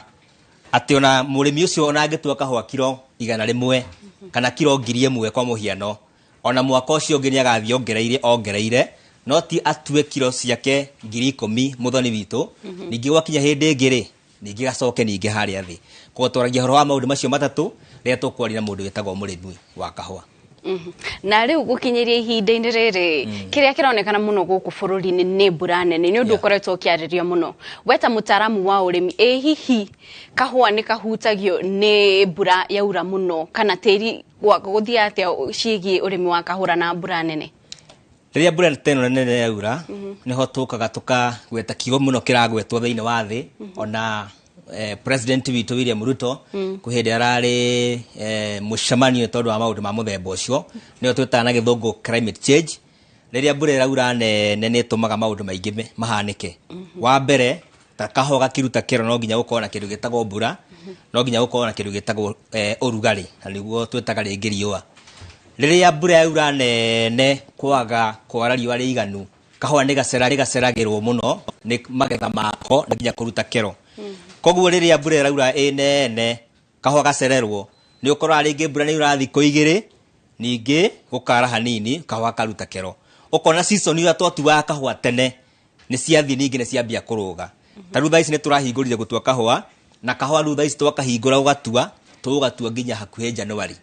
atĩ ona mũrĩmi ũcio ona angĩtua kahũa kiro 100 kana kiro 1000 kwa mũhiano, ona mwaka ũcio ũngĩ nĩ agathiĩ ongereire, no ti atue kiro ciake 10,000 Muthoni witũ, ningĩ gwakinya hĩndĩ ĩngĩ ningĩ gacoke ningĩ harĩa thĩ. Koguo twaragia ũhoro wa maũndũ macio matatũ rĩrĩa tũkwaria na mũndũ wĩtagwo mũrĩmi wa kahũa. Na rĩu gũkinyĩria ihinda-inĩ rĩrĩ kĩrĩa kĩronekana mũno gũkũ bũrũri-inĩ nĩ mbura nene, nĩ ũndũ ũkoretwo ũkĩarĩrio mũno. Weta mũtaaramu wa ũrĩmi, hihi kahũa nĩ kahutagio nĩ mbura yaura mũno kana tĩri gũthiĩ atĩa ciĩgiĩ ũrĩmi wa kahũa na mbura nene? Rĩrĩa mbura teno nene yaura, nĩho tũkaga tũkagweta kiugo mũno kĩragwetwo thĩinĩ wa thĩ, ona president witũ William Ruto kuhindi arari mucemanio tondu wa maundu ma muthemba ucio nio twitaga na githungu climate change riria mbura iraura nene ni tumaga maundu maingi mahanike wa mbere ta kahũa gakiruta kero no nginya gukorwo na kindu gitagwo mbura no nginya gukorwo na kindu gitagwo urugari na niguo twitaga ringi riũa riria mbura yaura nene kwaga kwara riũa riiganu kahũa ni gaceragirwo muno ni magetha mako ni nginya kuruta kero koguo riria mbura iraura nene kahũa gacererwo ni ukorwo ringi mbura ni urathi kuigire ningi gukara hanini kahũa karuta kero ukona season ira twatua kahũa tene ni ciathi ningi ni ciambia kuruga taru thaa ici ni turahingurire gutua kahũa na kahũa ru thaa ici twakahingura ugatua nginya hakuhe January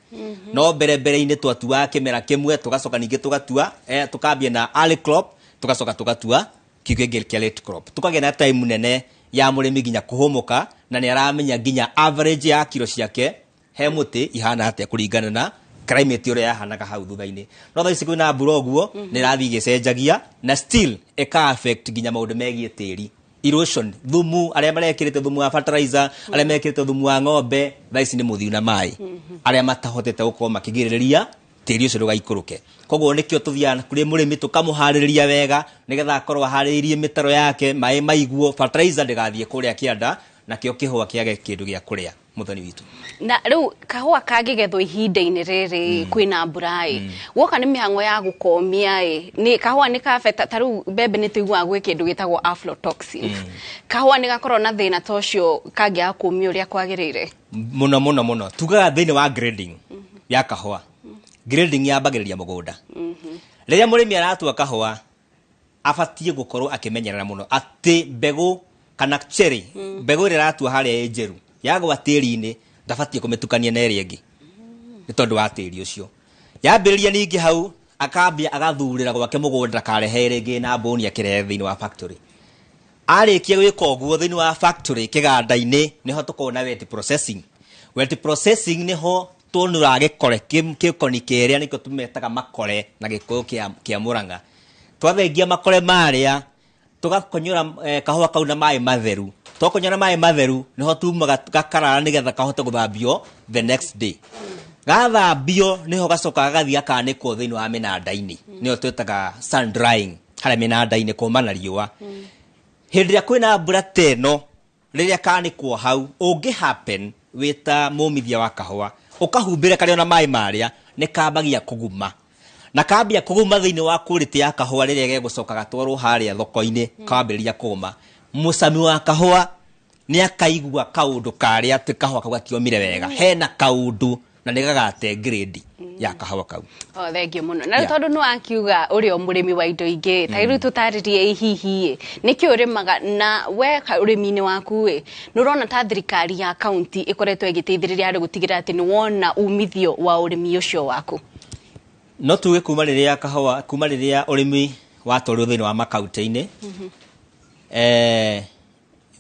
no mbere-ini twatua kimera kimwe tugacoka ningi tugatua tukambia na early crop tugacoka tugatua kigenge kia late crop tukagĩa na time nene ya murimi nginya kuhumuka na ni aramenya nginya average ya kilo ciake he muti ihana atia kuringana na climate uria yahanaga hau thutha-ini no thaa ici kwina mbura ũguo ni rathi gicenjagia na still eka affect nginya maundu megie tĩri erosion thumu aria marekirite thumu wa fertilizer aria mekirite thumu wa ng'ombe thaa ici ni muthiu na mai aria matahotete gukorwo makigiriria tĩri ucio ndugaikũrũke koguo nikio tuthiana kuri murimi tukamuhaririria wega nigetha akorwo hariririe mitaro yake mai maiguo fertilizer ndigathie kuria kianda na kio kihua kiage kindu gia kuria muthoni witu na riu kahua kangigethwo ihinda-ini riri kwina mburai woka ni mihango ya gukomia ni kahua ni kafeta taru bebe ni tuigwa gwe kindu gitagwo aflatoxin kahua ni gakorwo na thina tocio kangia kumia uria kwagirire muno tugaga thini wa grading ya kahua grading yambagiriria mugunda riria murimi aratua kahua abatie gukorwo akimenyerera muno ati mbegu kana cherry mbegu ira aratua haria njeru yagwa tĩri-inĩ ndabatie kumitukania na ĩrĩa ĩngĩ nĩ tondu wa tĩri ũcio yambĩrĩria ningĩ hau akambia agathurĩra gwake mũgũnda karehe rĩngĩ na mbũni akĩrehe thĩinĩ wa factory arĩkia gwĩka ũguo thĩinĩ wa factory kĩganda-inĩ nĩho tũkorwo na wet processing nĩho tuonũra gĩkore gĩkoni kĩrĩa nĩkĩo tũmetaga makore na gĩkũyũ kĩa Mũrang'a twathengia makore marĩa tugakonyora kahũa kau na maĩ matheru tokonyora maĩ matheru niho tumaga gakarara nigetha kahote guthambio the next day gathambio niho gacoka gathia akanikwo thiini wa minanda-ini niyo twetaga sun drying haria minanda-ini kumana riũa hindi ria kwina mbura teno riria kanikwo hau ungi happen wita mumithia wa kahũa ukahumbira kario na maĩ maria ni kambagia kuguma na kambia kuguma thiini wa quality ya kahũa riria gegucoka gatwarwo haria thoko-ini kambĩrĩria kũma musami wa kahũa ni akaigua kaundu karia ati kahũa kau gatiomire wega hena kaundu na nigagate grade ya kahũa kau thengio muno na tondu no akiuga urio murimi wa indo ingi tairu tutaririe ihihi niki urimaga na we urimi-ini waku nurona ta thirikari ya county ikoretwo igiteithiriria hari gutigira ati ni wona umithio wa urimi ucio waku no tuge kuma riria kahũa kuma riria urimi watwarirwo thiini wa makaunti-ini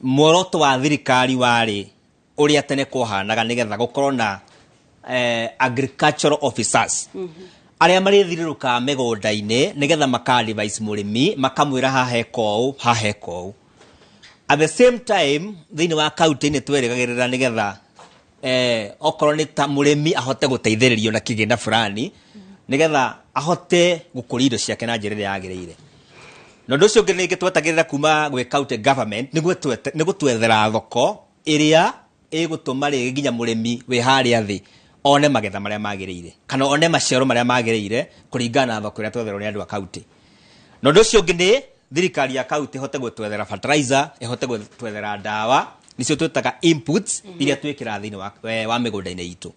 muoroto wa thirikari wari uria tene kuhanaga nigetha gukorwo na agricultural officers aria marithiriruka migunda-ini nigetha maka-advise murimi makamwira haheko at the same time thiini wa kaunti-ini twerigagirira nigetha okorwo ni ta murimi ahote guteithĩrĩrio na kigina fulani nigetha ahote gukũria indo ciake na njĩra ĩrĩa yagĩrĩire no ndu cio ngi twetagirira kuma gwe county government niguo twethera thoko iria igutuma ri nginya murimi we haria thi one magetha maria magiriire kana one maciaro maria magiriire kuringana na thoko iria twetherwo ni andu a county no ndu cio ngi ni thirikari ya county hote gwetwethera fertilizer ihote gwetwethera dawa nicio twetaga inputs iria twikira thiini wa migunda-ini itu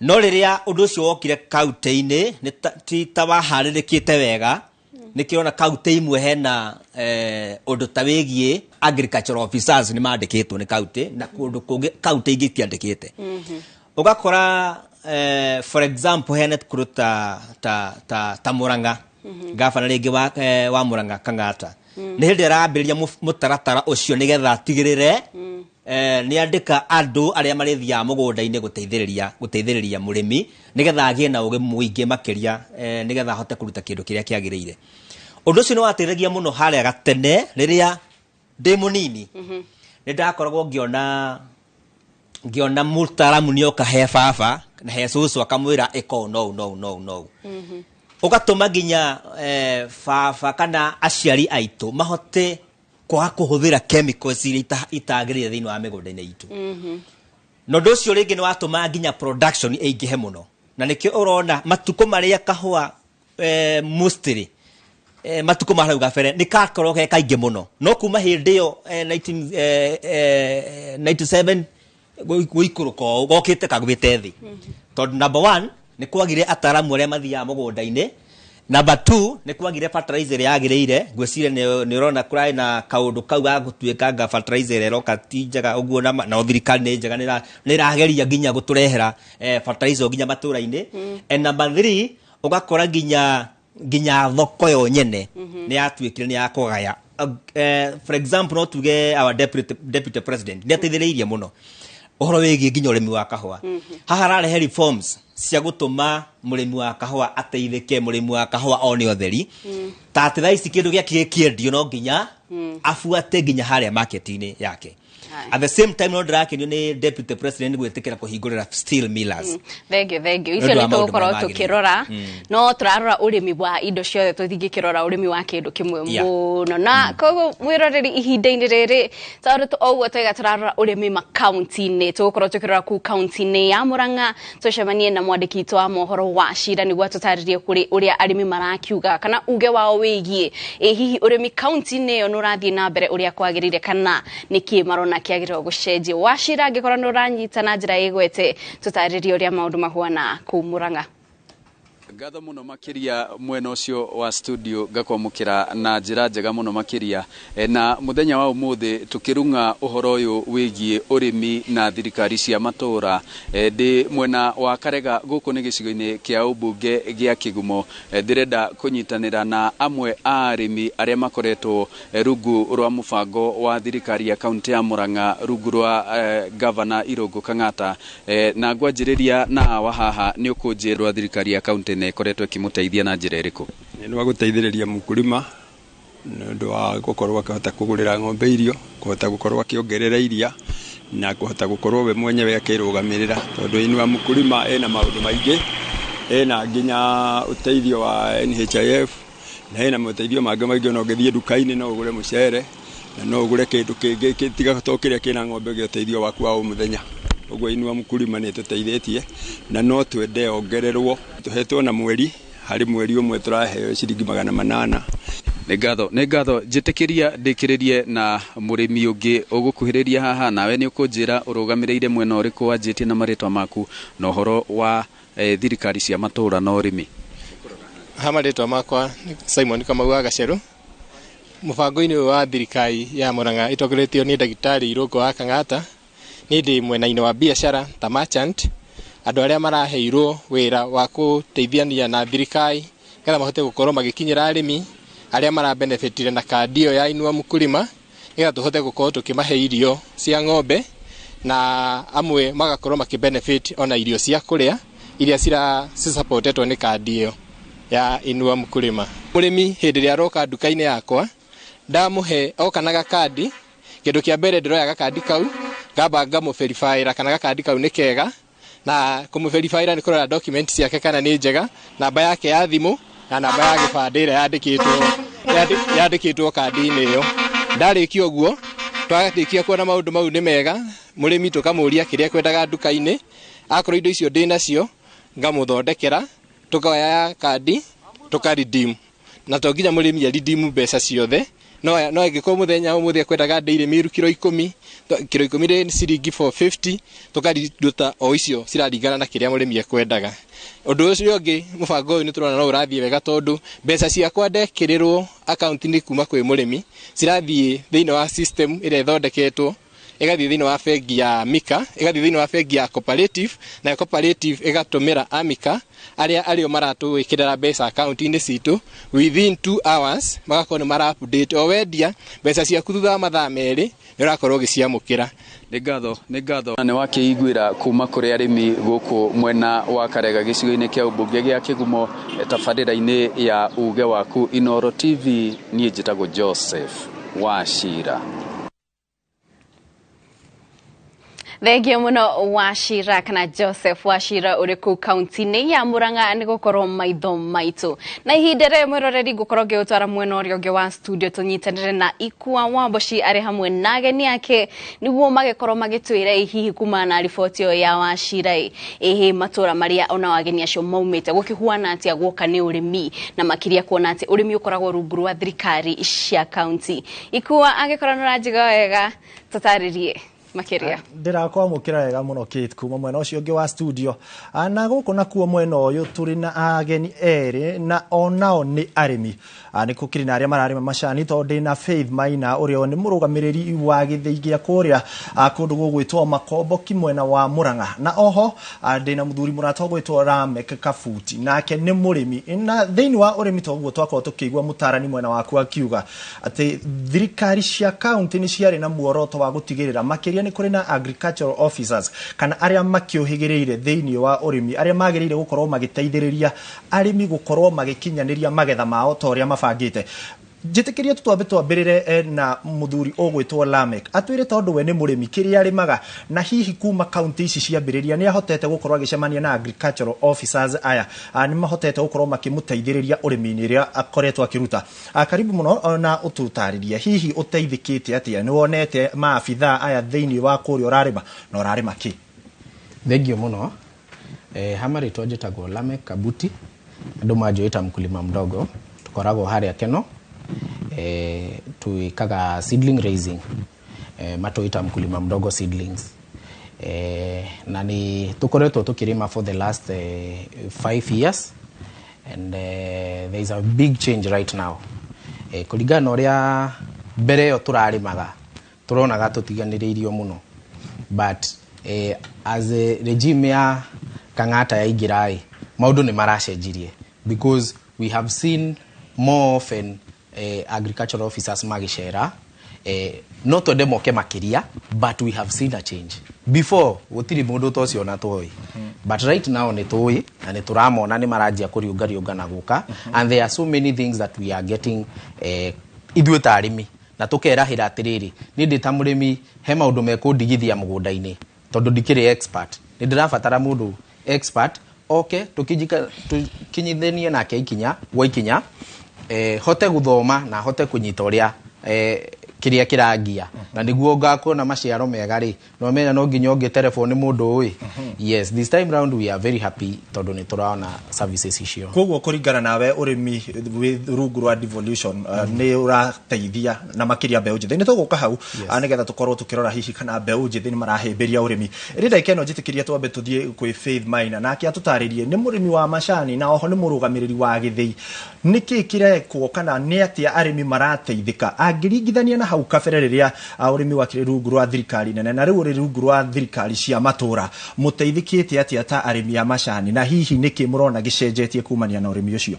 no riria undu ucio wokire county-ini ni ta waharirikite wega nikiona county imwe hena undu ta wigie agricultural officers ni mandikitwo ni county na kundu kungi county ingi tiandikite ugakora for example hena kuruta ta Mũrang'a gavana ringi wa Mũrang'a Kang'ata ni hindi arambiriria mutaratara ucio nigetha atigirire ni andika andu aria marithia mugunda-ini guteithĩrĩria murimi nigetha agie na uge muingi makiria nigetha ahote kuruta kindu kiria kiagiriire undu ucio ni wateithagia muno haria gatene riria ndi munini ndakoragwo ngiona mutaramu ni okahe baba na he cucu akamwira eko no ugatuma ginya baba kana aciari aitu mahote kwa kuhuthira chemicals itagirire thiini wa migunda-ini itu no ndocio ringi ni watuma ginya production eingihe muno na nikio urona matuko maria kahua mostly matuko marau gabere ni kakorwo ke kaingi muno no kuma hindi yo 97 guikuruko gokite kagwite thi tondu number 1 ni kwagire ataramu aria mathia mugunda-ini number 2 ni kwagire fertilizer yagirire gwicire ni urona kurai na kaundu kau ga gutuika ga fertilizer eroka tinjaga uguo na thirikari ni njega ni rageria ginya guturehera fertilizer ginya matura-ini and number 3 ugakora ginya thoko yo nyene ni atuikire ni yakugaya for example no tuge our deputy president ni ateithiriirie muno ohoro wegi ginya urimi wa kahua haha rarehe reforms cia gutuma murimi wa kahua ateithike murimi wa kahua one otheri tati thaisi kindu giake kiendio no ginya afuate ginya haria market-ini yake. At the same time no ndirakenio ni deputy president gwetikira kuhingurira steel millers. Thank you. Icio ni tukorwo tukirora no turarora urimi wa indo ciothe tuthingikirora urimi wa kindu kimwe muno na koguo wiroreri ihinda-ini riri tondu oguo twega turarora urimi ma county-ini tukorwo tukirora ku county-ini ya Murang'a tucemanie na mwandiki witũ wa mohoro wa Shira niguo tutaririe kuri uria arimi marakiuga kana uge wao wigie hihi urimi county-ini yo nurathie na mbere uria kwagirire kana niki marona kiagirwo gucenjia wa Shira ngikora nuranyita na njira igwete tutaririe uria maundu mahuana ku Murang'a. Ngatho muno makiria mwena ucio wa studio gakwamukira na njira njega muno makiria na muthenya wa umuthi tukirunga uhoro uyu wigie urimi na thirikari cia matura ndi mwena wa Karega guku ni gicigo-ini kia ubunge gia Kigumo ndirenda kunyitanira na amwe a arimi aria makoretwo rungu rwa mubango wa thirikari ya kaunti ya Murang'a rungu rwa governor Irungu Kang'ata na ngwanjiriria na wa haha ni ukunjirwa thirikari ya kaunti koretwe kimuteithia na njira iriku ni wa guteithiriria mukulima ndo wa gukorwa akahota kugurira ng'ombe irio kuhota gukorwa akiongerera iria na kuhota gukorwa we mwenyewe akirugamirira tondu inua mukulima ena maundu maingi ena ginya uteithio wa NHIF na ena muteithio mangi no ngithie duka-ini no ugure mucere na no ugure kindu kingi tiga tokiria kina ng'ombe gyo uteithio waku wa umuthenya uguo inua mukulima ni tuteithĩtie na no twende ongererwo tuhetwo na mweri hari mweri umwe turaheo ciringi 800. Nĩ ngatho njĩtĩkĩria ndĩkĩrĩrie na mũrĩmi ũngĩ ũgũkuhĩrĩria haha nawe nĩ ũkũnjĩra ũrũgamĩrĩire mwena ũrĩkũ wanjĩtie na marĩtwa maku na ũhoro wa thirikari cia matũra na ũrĩmi. Ha marĩtwa makwa Simon Kamau wa Gaceru mũbango-inĩ wa thirikari ya Murang'a ĩtongoretio nĩ ndagĩtarĩ Irungu wa Kang'ata ni ndi mwena-inĩ wa biashara ta merchant andu aria maraheirwo wira wa guteithania na thirikari getha mahote gukorwo magikinyira arimi aria mara benefitire na kandi iyo ya inua mukulima getha tuhote gukorwo tukimahe irio cia ng'ombe na amwe magakorwo makibenefit ona irio cia kuria iria supportetwo ni kandi iyo ya inua mukulima. Murimi hindi ria roka duka-ini yakwa ndamuhe okanaga kandi kindu kia mbere ndiroyaga kandi kau ngamba ngamuverifyra kana gakandi kau ni kega na kumuverifyra ni kurora document ciake kana ni njega namba yake ya thimu na namba ya gibande ira yandikitwo kandi-ini iyo. Ndarikio guo twatikia kuona maundu mau ni mega murimi tukamuria kiria kwendaga duka-ini akorwo indo icio ndi nacio ngamuthondekera tukoya kandi tukaredeem na to nginya murimi redeem mbeca ciothe no ingĩkorwo muthenya umuthi akwendaga daily meal kilo 10 ni ciringi 450 tukariruta o icio ciraringana na kiria murimi ekwendaga. Undu ucio ungi mubango uyu ni turona no urathie wega tondu mbeca ciakwa ndekirirwo account-ini kuma kwi murimi cirathie thiini wa system ira ithondeketwo igathie thiini wa bengi ya Mika igathie thiini wa bengi ya cooperative na cooperative igatumira Amika ario maratwikirira mbeca account-ini citu within 2 hours magakorwo ni mara update o wendia mbeca ciaku thutha wa mathaa meri ni urakorwo giciamukira. Nĩ ngatho nĩ wakĩiguĩra kuma kũrĩ arĩmi gũkũ mwena wa Karega gĩcigo-inĩ kĩa ũmbunge gĩa Kigumo tabarĩra-inĩ ya uge waku Inooro TV. Niĩ njĩtagwo Joseph wa Shira. Thegio muno Wachira kana Joseph Wachira uri ku county-ini ya Murang'a ni gukorwo maitho maitu na ihinda rĩrĩ mwĩroreri gukorwo ngĩũtwara mwena ũrĩa ũngĩ wa studio tũnyitanĩre na Ikua Wamboci arĩ hamwe na ageni ake nĩguo magĩkorwo magĩtwĩra hihi kuma na riboti ĩyo ya Wachira ehe matũra marĩa ona ageni acio maumĩte gũkĩhuana atĩa gũka nĩ ũrĩmi na makiria kuona atĩ ũrĩmi ũkoragwo rungu rwa thirikari cia county. Ikua agĩkorwo nũranjiga wega tũtarĩrie makiria ndirakwamukira wega muno Kate kuma mwena ucio ungi wa studio na guku nakuo mwena uyu turi na ageni eri na onao ni arimi ni kukiri na aria mararima macani tondu na Faith Maina uria ni murugamiriri wa githii gia kuria kundu gugwitwo Makomboki mwena wa Murang'a na oho ndina muthuri murata gwitwo Lamek Kabuti nake ni murimi na thiini wa urimi toguo twakwo tukigwa mutarani mwena waku akiuga ati thirikari cia county ni ciari na muoroto wa gutigirira makiria ni kuri na agricultural officers kana aria makiohigireire thiini wa urimi aria magirire gukorwo magiteithiriria arimi gukorwo magikinyaniria magetha mao toria mabangite. Jitikiria tutwambe twambirire na muthuri ogwitwo Lamek atwire tondu we ni murimi kiria arimaga na hihi kuma county ici ciambiriria ni ahotete gukorwo agicemania na agricultural officers aya ni mahotete gukorwo makimuteithiriria urimi-ini ria akoretwo akiruta. Karibu muno na ututariria hihi uteithikite atia ni wonete maafitha aya thiini wa kuria urarima na urarima ki. Thegio muno hamari twajitagwo Lamek Kabuti andu majoita mkulima mdogo tukoragwo haria Keno tuikaga seedling raising matoita mkulima mdogo seedlings na ni tukoretwo tukirima for the last 5 years and there is a big change right now kuligana uria mbere yo turarimaga turonaga tutiganiririo muno but as a regime ya Kang'ata ya Igirai maundu ni maracenjirie because we have seen more often agricultural officers magishera not to demoke makiria but we have seen a change before utiri mundu tocio na toy but right now ni toy na ni turamona ni marajia kuriunga na guka and there are so many things that we are getting ithuĩ ta arĩmi na tukerahira atiriri ni ndita mũrĩmi he maundu mekundigithia mũgũnda-inĩ tondu ndikiri expert ni ndirabatara mundu expert okay tukinyithenie nake ikinya gwaikinya hote guthoma na hote kunyita uria kiria kirangia na niguo ngakuona maciaro mega ri no menya no nginya ungi telefone mundu ui yes this time round we are very happy tondu ni turaona services icio koguo kuringana nawe urimi rungu rwa devolution ni urateithia na makiria mbeu njithi ni tuguka hau nigetha tukorwo tukirora hihi kana mbeu njithi ni marahimbiria urimi rinda ikeno njitikiria twambe tuthie kwi Faith Maina nake atutaririe ni murimi wa macani na oho ni murugamiriri wa githii niki kirekwo kana ni atia arimi marateithika angiringithania na hau kabere riria urimi wa rungu rwa thirikari nene na riu rungu rwa thirikari cia matura muteithikite atia ta arimi ya macani na hihi niki murona gicenjetie kumania na urimi ucio.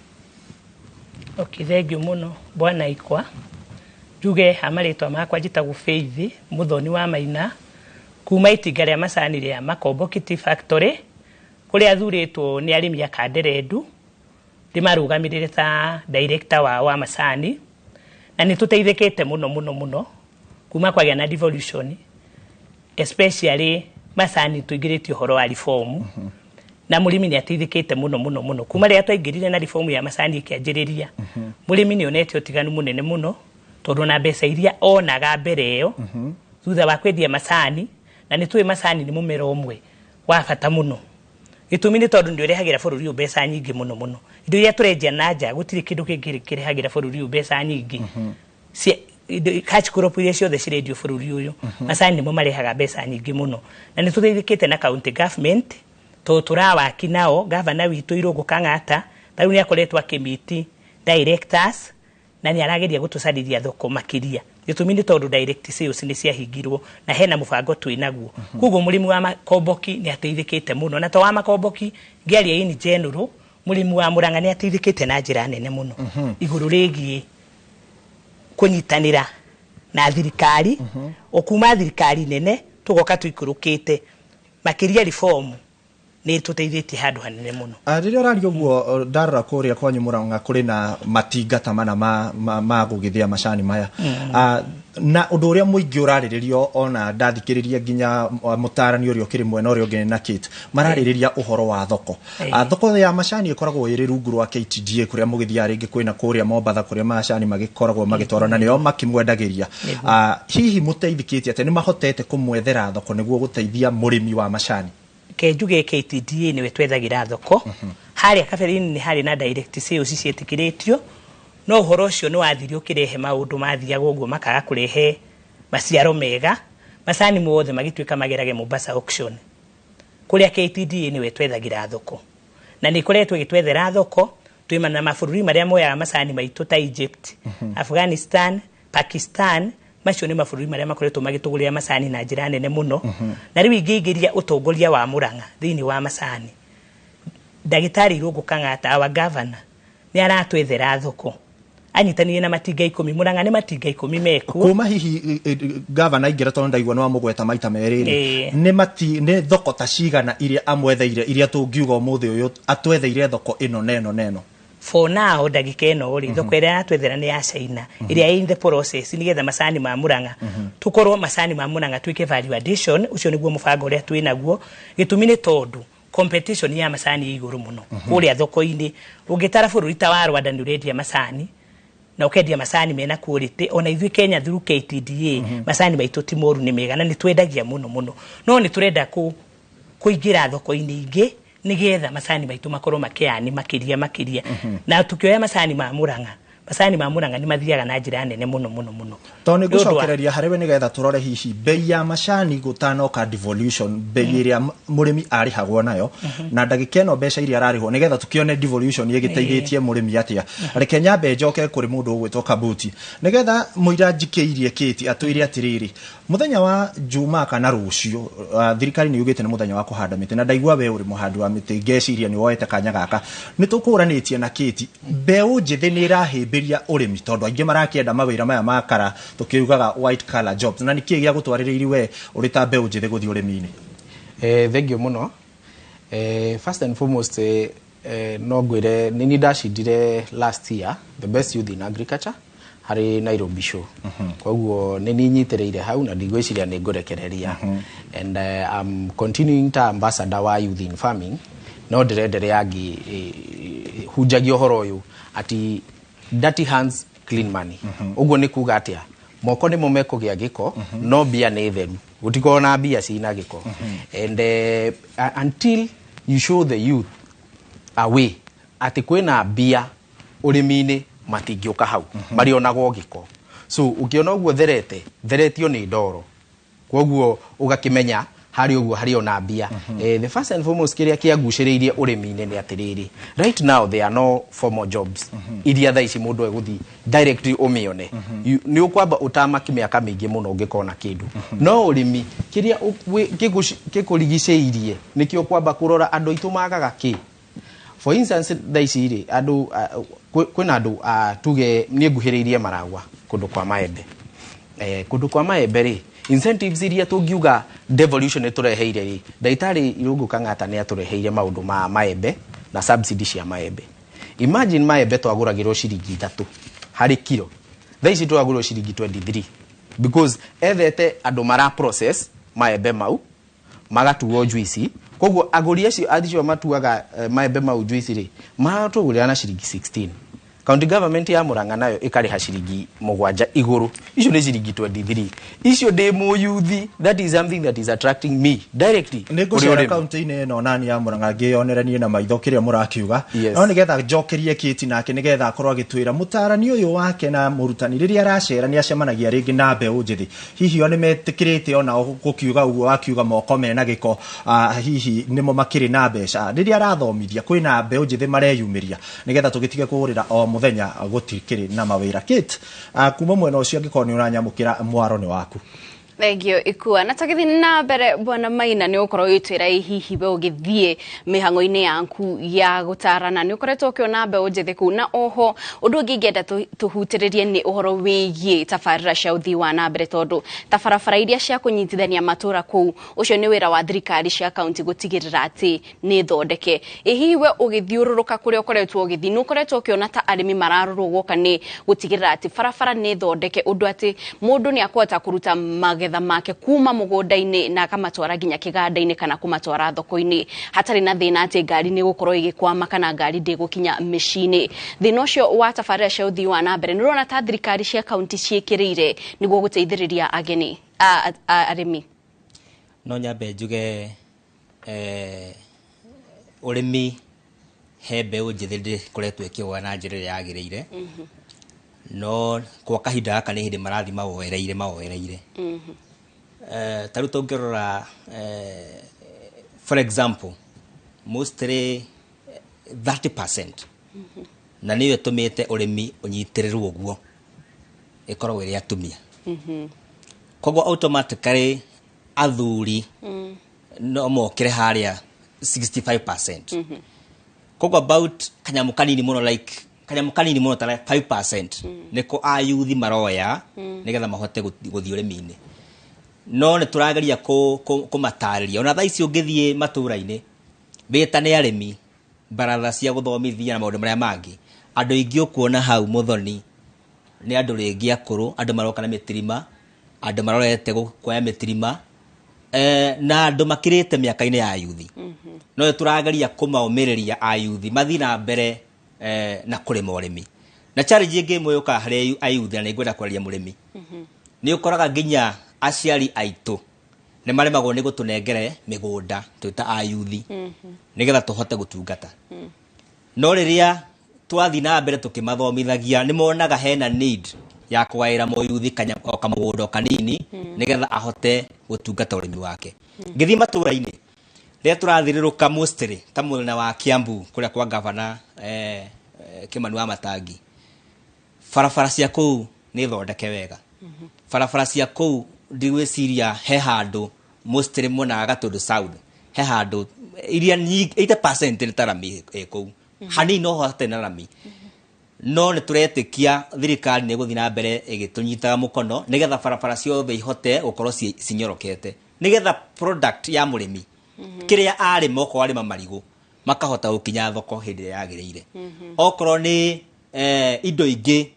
Okay, thegio muno bwana Ikwa juge amaritwa makwa njitagwo Faith Muthoni wa Maina kuma itinga ria macani ria Makomboki Tea Factory kuria athuritwo ni arimi ya Kanderendu ndimarugamirire ta director wa macani na ni tuteithikite muno kuma kwagĩa na devolution especially macani tuingĩrĩtio horo wa reform na mũrĩmi ni ateithikite muno kuma rĩa twaingĩrire na reform ya macani kĩanjĩrĩria mũrĩmi ni onete ũtiganu munene muno tondu na mbeca iria onaga mbere ĩyo thutha wa kwendia macani na ni tuĩ macani ni mũmera ũmwe wa bata muno gĩtũmi nĩ tondu nĩ ũrehagĩra bũrũri mbeca nyingĩ muno indo iria tũrendia na nja gũtirĩ kĩndũ kĩngĩ kĩrehagĩra bũrũri mbeca nyingĩ catch crop iria ciothe cirendio bũrũri ũyũ macani nĩmo marehaga mbeca nyingĩ muno na nĩ tũteithĩkĩte na county government to turawaki nao governor witũ Irũngũ Kang'ata rĩu nĩ akoretwo akĩmiti directors na nĩ arageria gũtũcarĩria thoko makiria gĩtũmi nĩ tondu direct sales nĩ ciahingirwo na hena mũbango twĩnaguo koguo mũrĩmi wa Makomboki nĩ ateithĩkĩte muno na to wa Makomboki ngĩaria in general mũrĩmi wa Murang'a nĩ ateithĩkĩte na njĩra nene muno igũrũ rĩgiĩ kunyitanira na thirikari okuma thirikari nene tugoka tuikũrũkĩte makiria reform nĩ tũteithĩtie handũ hanene mũno. Rĩrĩa ũraria ũguo ndarora kũrĩa kwanyu Mũrang'a kũrĩ na matinga ta mana ma gũgĩthĩa macani maya. Na ũndũ ũrĩa mũingĩ ũrarĩrĩrio ona ndathikĩrĩria nginya mũtarani ũrĩa ũkĩrĩ mwena ũrĩa ũngĩ na Kate mararĩrĩria ũhoro wa thoko. Thoko ya macani ĩkoragwo ĩrĩ rungu rwa KTDA kũrĩa mũgĩthiaga rĩngĩ kwĩna kũrĩa Mombatha kũrĩa macani magĩkoragwo magĩtwarwo na nĩo makĩmwendagĩria. Hihi mũteithĩkĩtie atĩ nĩ mahotete kũmwethera thoko nĩguo gũteithia mũrĩmi wa macani? Kenjuge KTDA nĩwe twethagira thoko. Harĩa kabere-inĩ nĩ harĩ na direct sales ciĩtĩkĩrĩtio. No ũhoro ũcio nĩ wathirio kĩrehe maũndũ mathiaga ũguo makaga kũrehe maciaro mega. Macani mothe magĩtuĩka magerage Mombasa auction. Kũrĩa KTDA nĩwe twethagira thoko. Na nĩ koretwo gĩtwethera thoko twĩma na mabũrũri marĩa moyaga macani maitũ ta Egypt, Afghanistan, Pakistan. Macio nĩ mabũrũri marĩa makoretwo magĩtũgũrĩra macani na njĩra nene mũno. Na rĩu ingĩingĩria ũtongoria wa Mũrang'a thĩinĩ wa macani. Ndagĩtarĩ Irũngũ Kang'ata wa governor nĩ aratwethera thoko. Anyitanĩire na matinga 10. Mũrang'a nĩ matinga 10 mekuo. Kuma hihi governor ingĩra tondũ ndaigua no amũgweta maita merĩ. Nĩ thoko ta cigana iria amwetheire iria tũngiuga ũmũthĩ ũyũ atwetheire thoko ĩno neno. For now ndagika ĩno ri thoko ĩrĩa aratwethera nĩ ya China iria in the process nigetha macani ma Mũrang'a tukorwo macani ma Mũrang'a tuĩke value addition. Ucio nĩguo mũbango ũrĩa twĩ naguo. Gĩtũmi nĩ tondũ competition ya macani igũrũ mũno kũrĩa thoko-inĩ. Ũngĩtara bũrũri ta wa Rwanda nĩ ũrendia macani na ũkendia macani mena quality. Ona ithuĩ Kenya through KTDA macani maitũ ti moru nĩ mega na nĩ twendagia mũno. No nĩ tũrenda kũingĩra thoko-inĩ ingĩ nigetha macani maitũ makorwo makĩani makĩria. Na tukioya macani ma Mũrang'a nĩ mathiaga na njĩra nene mũno. Tondũ nĩngũcokereria harĩwe nigetha tũrore hihi bei ya macani gũtanoka devolution, bei ĩrĩa mũrĩmi arĩhagwo nayo na ndagĩka ĩno mbeca iria ararĩhwo nigetha tukione devolution ĩgĩteithĩtie mũrĩmi atĩa. Reke nyambe njoke kũrĩ mũndũ ũgwĩtwo Kabuti nigetha mũira njikĩirie Kate atwĩre atĩrĩrĩ, mũthenya wa Jumaa kana rũciũ thirikari nĩ yugĩte nĩ mũthenya wa kũhanda mĩtĩ na ndaigua we ũrĩ mũhandi wa mĩtĩ, ngeciria nĩ woete kanya gaka. Nĩ tũkũranĩtie na Kate mbeũ njĩthĩ nĩ ĩrahĩmbĩria ũrĩmi tondũ aingĩ marakĩenda mawĩra maya makara tukiugaga white collar jobs. Na nĩkĩĩ gĩa gũtwarĩrĩiri we ũrĩ ta mbeũ njĩthĩ gũthiĩ ũrĩmi-inĩ? Thank you mũno. First and foremost no ngwĩre nĩ niĩ ndacindire last year the best youth in agriculture harĩ Nairobi show. Koguo nĩ niĩ nyitĩrĩire hau na ndigwĩciria nĩ ngũrekereria. And I'm continuing ta ambassador wa youth in farming. No ndĩrenderea hunjagia ũhoro ũyũ ati dirty hands clean money. Uguo nĩ kuga atĩa moko nĩmo mekũgĩa gĩko no mbia nĩ theru. Gũtikorwo na mbia cina gĩko. And until you show the youth a way atĩ kwĩna mbia ũrĩmi-inĩ matingĩũka hau marĩonagwo gĩko. So ũkĩona ũguo theretio nĩ ndoro. Koguo ũgakĩmenya harĩ ũguo harĩ ona mbia. The first and foremost kĩrĩa kĩagucĩrĩirie ũrĩmi-inĩ nĩ atĩrĩrĩ, right now there are no formal jobs iria thaa ici mũndũ egũthiĩ directly ũmĩone. Nĩ ũkwamba ũtamaki mĩaka mĩingĩ mũno ũngĩkona kĩndũ. No ũrĩmi kĩrĩa gĩkũrigicĩirie nĩkĩo kwamba kũrora andũ aitũ magaga kĩ. For instance thaa ici rĩ andũ kwĩna andũ tuge nĩ nguhĩrĩirie Maragwa kũndũ kwa Maembe. Kũndũ kwa Maembe rĩ incentives iria tungiuga devolution ĩtũreheire rĩ, Ndagĩtarĩ Irũngũ Kang'ata nĩ atũreheire maũndũ ma maembe na subsidy cia maembe. Imagine maembe twagũragĩrwo ciringi 3 harĩ kilo. Thaa ici twagũrwo ciringi 23 because ethete andũ mara process maembe mau magatuo juice. Koguo agũri acio matuaga maembe mau juice rĩ maratũgũrĩra na ciringi 16. County government ya Mũrang'a nayo ĩkarĩha ciringi 7 igũrũ. Icio nĩ ciringi 23. Icio ndĩ mũyuthi, that is something that is attracting me directly. Nĩ ngũcera county-inĩ ĩno nani ya Mũrang'a ngĩyoneranie na maitho kĩrĩa mũrakiuga. No nĩgetha njokerie Kate nake nĩgetha akorwo agĩtwĩra mũtarani ũyũ wake na mũrutani rĩrĩa aracera nĩ acemanagia rĩngĩ na mbeũ njĩthĩ. Hihi o nĩ metĩkĩrĩte ona gũkiuga ũguo akiuga moko mena gĩko hihi nĩmo makĩrĩ na mbeca. Rĩrĩa arathomithia kwĩna mbeũ njĩthĩ mareyumĩria nĩgetha tũgĩtige kũgũrĩra o mũthenya gũtikĩrĩ na mawĩra. Kate kuma mwena ũcio angĩkorwo nĩ ũranyamũkĩra mwaro nĩ waku. Thengio ikua na tagithi na mbere bwana Maina ni ukoro itwira hihi be ugithie mihango-ini yanku ya gutarana ni ukoretwo ukiona be unjethiku na oho undu ngingenda tuhutiririe ni uhoro wigie tafarira cia uthii wa na mbere tondu tafarabara iria cia kunyitithania matura kuu ucio ni wira wa thirikari cia kaunti gutigirira ati ni thondeke ihiwe ugithiururuka kuria ukoretwo ugithi ni ukoretwo ukiona ta arimi mararurugwo kani gutigirira ati farabara ni thondeke undu ati mundu ni akwota kuruta magetha make kuma mugunda-ini na kamatwara nginya kiganda-ini kana kumatwara thoko-ini hatari na thina ati ngari ni gukorwo igikwama kana ngari ndigukinya micini thina ucio wa tafarira cia uthii wa na mbere ni urona ta thirikari cia kaunti ciikirire niguo guteithiriria ageni arimi no nyambe njuge urimi he mbeũ njĩthĩ ndĩkoretwo ĩkĩgwa na njĩra ĩrĩa yagĩrĩire no kwa kahinda gaka nĩ hĩndĩ marathi mawoereire tarĩu tũngĩrora for example mostly 30% na nĩyo ĩtũmĩte ũrĩmi ũnyitĩrĩrwo ũguo ĩkoragwo ĩrĩ atumia koguo automatically athuri no mokĩre harĩa 65%. Koguo about kanyamu kanini muno ta 5% niko ayuthi maroya nigetha mahote guthii urimi-ini no ni turageria kumatariria ona thaici ungithie matura-ini beta ni arimi baratha cia guthomithia na maundu maria mangi andu ingi ukuona hau muthoni ni andu ringi akuru andu maroka na mitirima andu marorete kuoya mitirima na andu makirite miaka-ini ya ayuthi no turageria kumaumiriria ayuthi mathi na mbere na kurima urimi na challenge ingi imwe yuka hari ayuthi na ngwenda kwaria murimi ni ukoraga nginya aciari aitu ni maremagwo ni gutunengere migunda twita ayuthi nigetha tuhote gutungata no riria twathi na mbere tukimathomithagia ni monaga hena need ya kugaira moyuthi kamugunda kanini nigetha ahote gutungata urimi wake ngithi matura-ini ria turathiriruka mostly ta mwena wa Kiambu kuria kwa governor Kimani wa Matangi farabara cia kuu ni thondeke wega farabara cia kuu ndigwiciria he handu mostly mwena Gatundu South he handu iria 80% ni tarami kuu hanini no hote na rami no ni turetikia thirikari ni guthina mbere igitunyitaga mukono nigetha farabara ciothe ihote gukorwo cinyorokete nigetha product ya murimi kiria ari moko ari mamarigo makahota gukinya thoko hindi yagiriire okorwo ni indo ingi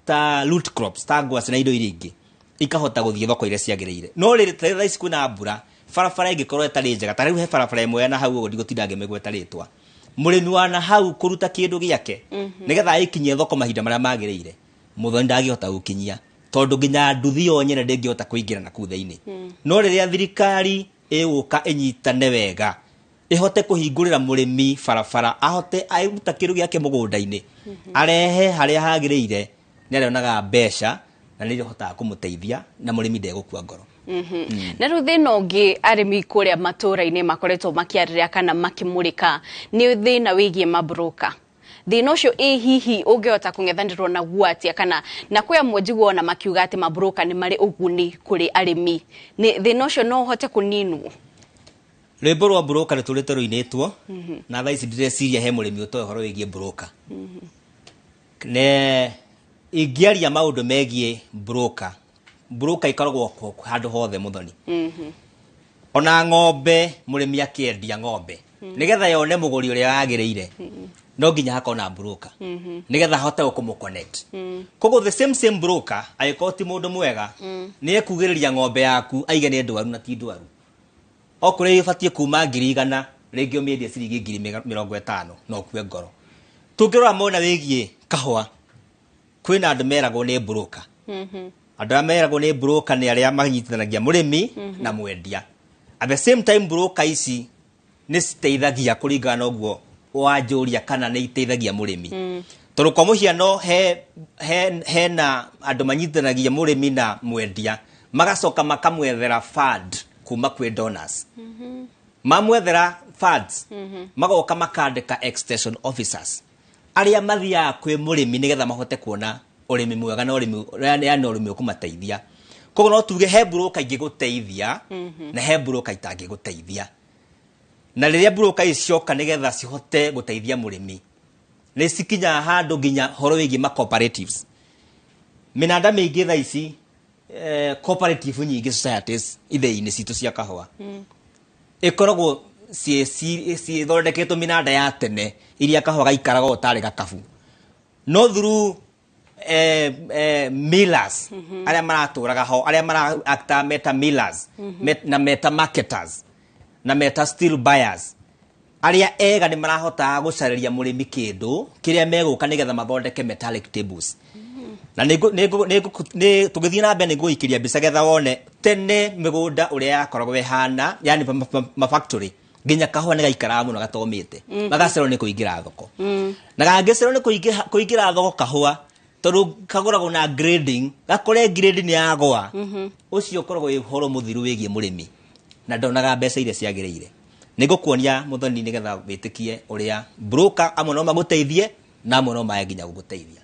ta root crops ta ngwaci na indo iria ingi ikahota guthie thoko iria ciagiriire no riri thaisi kuna mbura farabara ingikorwo itari njega ta riu he farabara imwe na hau uguo ndigutidange megweta ritwa murimi wana hau kuruta kindu giake nigetha ikinyie thoko mahinda maria magiriire muthoni ndagihota gukinyia tondu nginya nduthi yo nyene ndingihota kuingira na ku thiini no riria thirikari iguka inyitane wega ihote kuhingurira murimi farabara ahote airuta kiru giake mugunda-ini arehe haria hagiriire ni arionaga mbeca na ni hotaga kumuteithia na murimi ndegukua ngoro na riu thina ungi arimi kuria matura-ini makoretwo makiarĩrĩra kana makimurika ni thina wigie mabroka thina ucio hihi ungihota kung'ethanirwo na guatia kana na kwa mwenjigwo na makiuga ati mabroka ni mari uguni kuri arimi ni thina ucio no hote kuninwo rwimbo rwa broka ruturite ruinitwo na thaici ndireciria he murimi utoe horo wigie broka ne ingiaria maundu megie broka ikoragwo handu hothe muthoni ona ng'ombe murimi akiendia ng'ombe nigetha yone muguri uria yagiriire no nginya hakona broka nigetha hote kumuconnect koguo the same broker aikoti mundu mwega ni ekugiriria ng'ombe yaku aige ni ndwaru na ti ndwaru okure ibatie kuma 100 ringi umiendie ciringi 50 no kue ngoro tungirora mona wigie kahwa kwina andu meragwo ni broker andu meragwo ni broker ni aria manyitithanagia murimi na mwendia at the same time broker ici ni citeithagia kuringana na uguo wanjuria kana ni iteithagia murimi tondu kwa muhiano he na andu manyitithanagia murimi na mwendia magacoka makamwethera fund kuma kwi donors mamwethera funds magoka makandika extension officers aria mathia kwi murimi nigetha mahote kuona urimi mwega na urimi yani urimi ukumateithia koguo no tuge he broker ingĩgũteithia na he broker itangĩgũteithia, na rĩrĩa broker icoka nĩgetha cihote gũteithia mũrĩmi nĩ cikinya handũ nginya horo wĩgiĩ ma cooperatives. Mĩnanda mĩingĩ thaa ici cooperative nyingĩ societies ithĩ-inĩ citũ cia kahũa ĩkoragwo cithondeketwo mĩnanda ya tene iria kahũa gaikaraga ũtarĩ gakabu, no through millers arĩa maratũraga ho, arĩa mara meta millers na meta marketers na meta steel buyers, arĩa ega nĩ marahota gũcarĩria mũrĩmi kĩndũ kĩrĩa megũka nĩgetha mathondeke metallic tables. Na tũgĩthiĩ na mbere nĩguo ikĩria mbica getha wone tene mĩgũnda ũrĩa yakoragwo ĩhana, yani mafactory nginya kahũa nĩ gaikaraga mũno gatomĩte magacerwo nĩ kũingĩra thoko, na gangĩcerwo nĩ kũingĩra thoko kahũa tondũ kagũragwo na grading, gakore grade nĩ yagwa, ũcio ũkoragwo wĩ ũhoro mũthiru wĩgiĩ mũrĩmi na ndonaga mbeca iria ciagĩrĩire. Nĩngũkuonia Muthoni nĩgetha wĩtĩkie ũrĩa broker amwe no magũteithie na amwe no mage nginya gũgũteithia.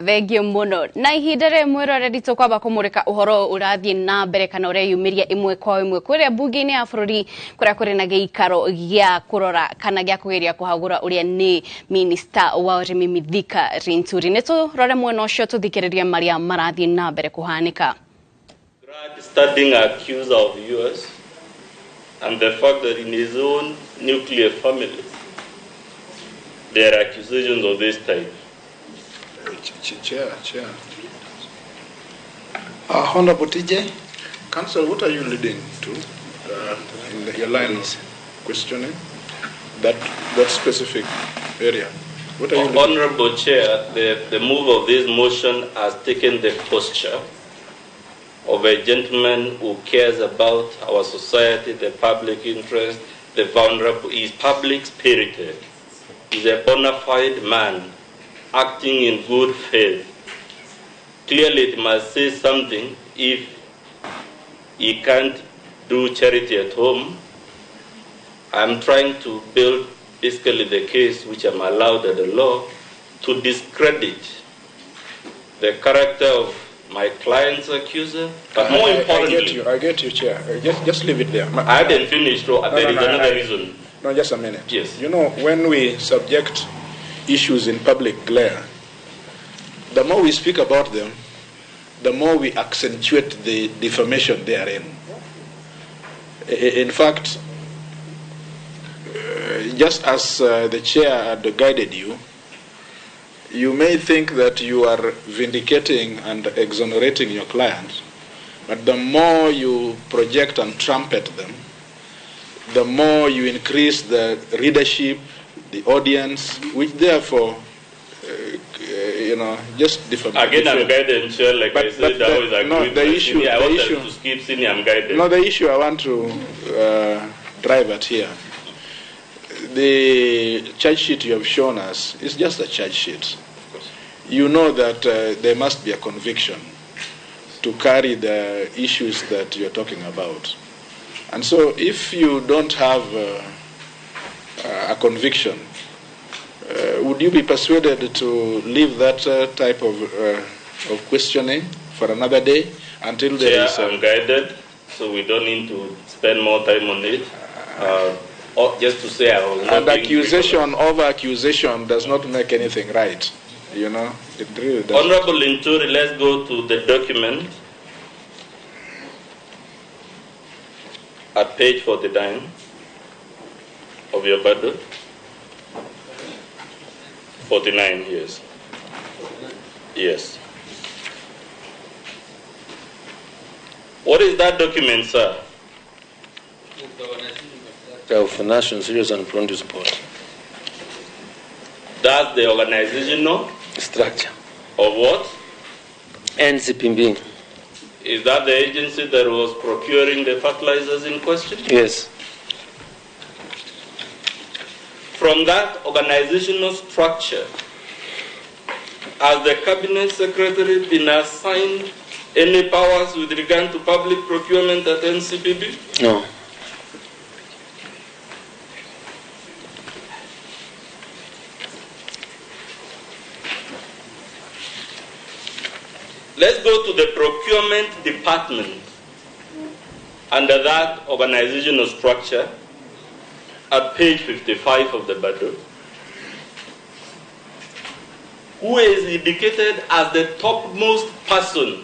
Thengio mũno. Na ihinda rĩ mwĩroreri tũkwamba kũmũrĩka ũhoro ũrathiĩ na mbere kana ũreyumĩria ĩmwe kwa ĩmwe kũrĩa mbunge-inĩ ya bũrũri kũrĩa kũrĩ na gĩikaro gĩa kũrora kana gĩa kũgeria kũhagũra ũrĩa nĩ minista wa ũrĩmi Mithika Linturi. Nĩ tũrore mwena ũcio tũthikĩrĩrie marĩa marathiĩ na mbere kũhanĩka. Studying accuser of US and the fact that in his own nuclear family there are accusations of this type. Chair. Honorable TJ, Council, what are you leading to in your line of questioning that specific area? What are you Honorable Chair, the move of this motion has taken the posture of a gentleman who cares about our society, the public interest, the vulnerable. He is public-spirited. He is a bona fide man acting in good faith. Clearly, it must say something if he can't do charity at home. I'm trying to build basically the case which I'm allowed under the law to discredit the character of my client's accuser, but more importantly... I get you, Chair. Just leave it there. I hadn't finished, so there is another reason. No, just a minute. Yes. You know, when we subject issues in public glare, the more we speak about them, the more we accentuate the defamation therein. In fact, just as the Chair had guided you, you may think that you are vindicating and exonerating your clients, but the more you project and trumpet them, the more you increase the readership, the audience, which therefore, just defamation. Again, I'm guided, Chair, like I said, I always agree with the issue. I want to skip senior, I'm guided. No, the issue I want to drive at here, the charge sheet you have shown us is just a charge sheet. You know that there must be a conviction to carry the issues that you're talking about. And so if you don't have a conviction, would you be persuaded to leave that type of questioning for another day until there is... I'm guided, so we don't need to spend more time on it. Just to say I was not... And accusation over accusation does not make anything right. You know, it really doesn't. Honorable Linturi, let's go to the document at page 49 of your budget. 49 years. Yes. What is that document, sir? Of National Serious and Prompt Support. That's the organizational structure of what? NCPB. Is that the agency that was procuring the fertilizers in question? Yes. From that organizational structure, has the Cabinet Secretary been assigned any powers with regard to public procurement at NCPB? No. Let's go to the procurement department under that organizational structure at page 55 of the budget, who is indicated as the topmost person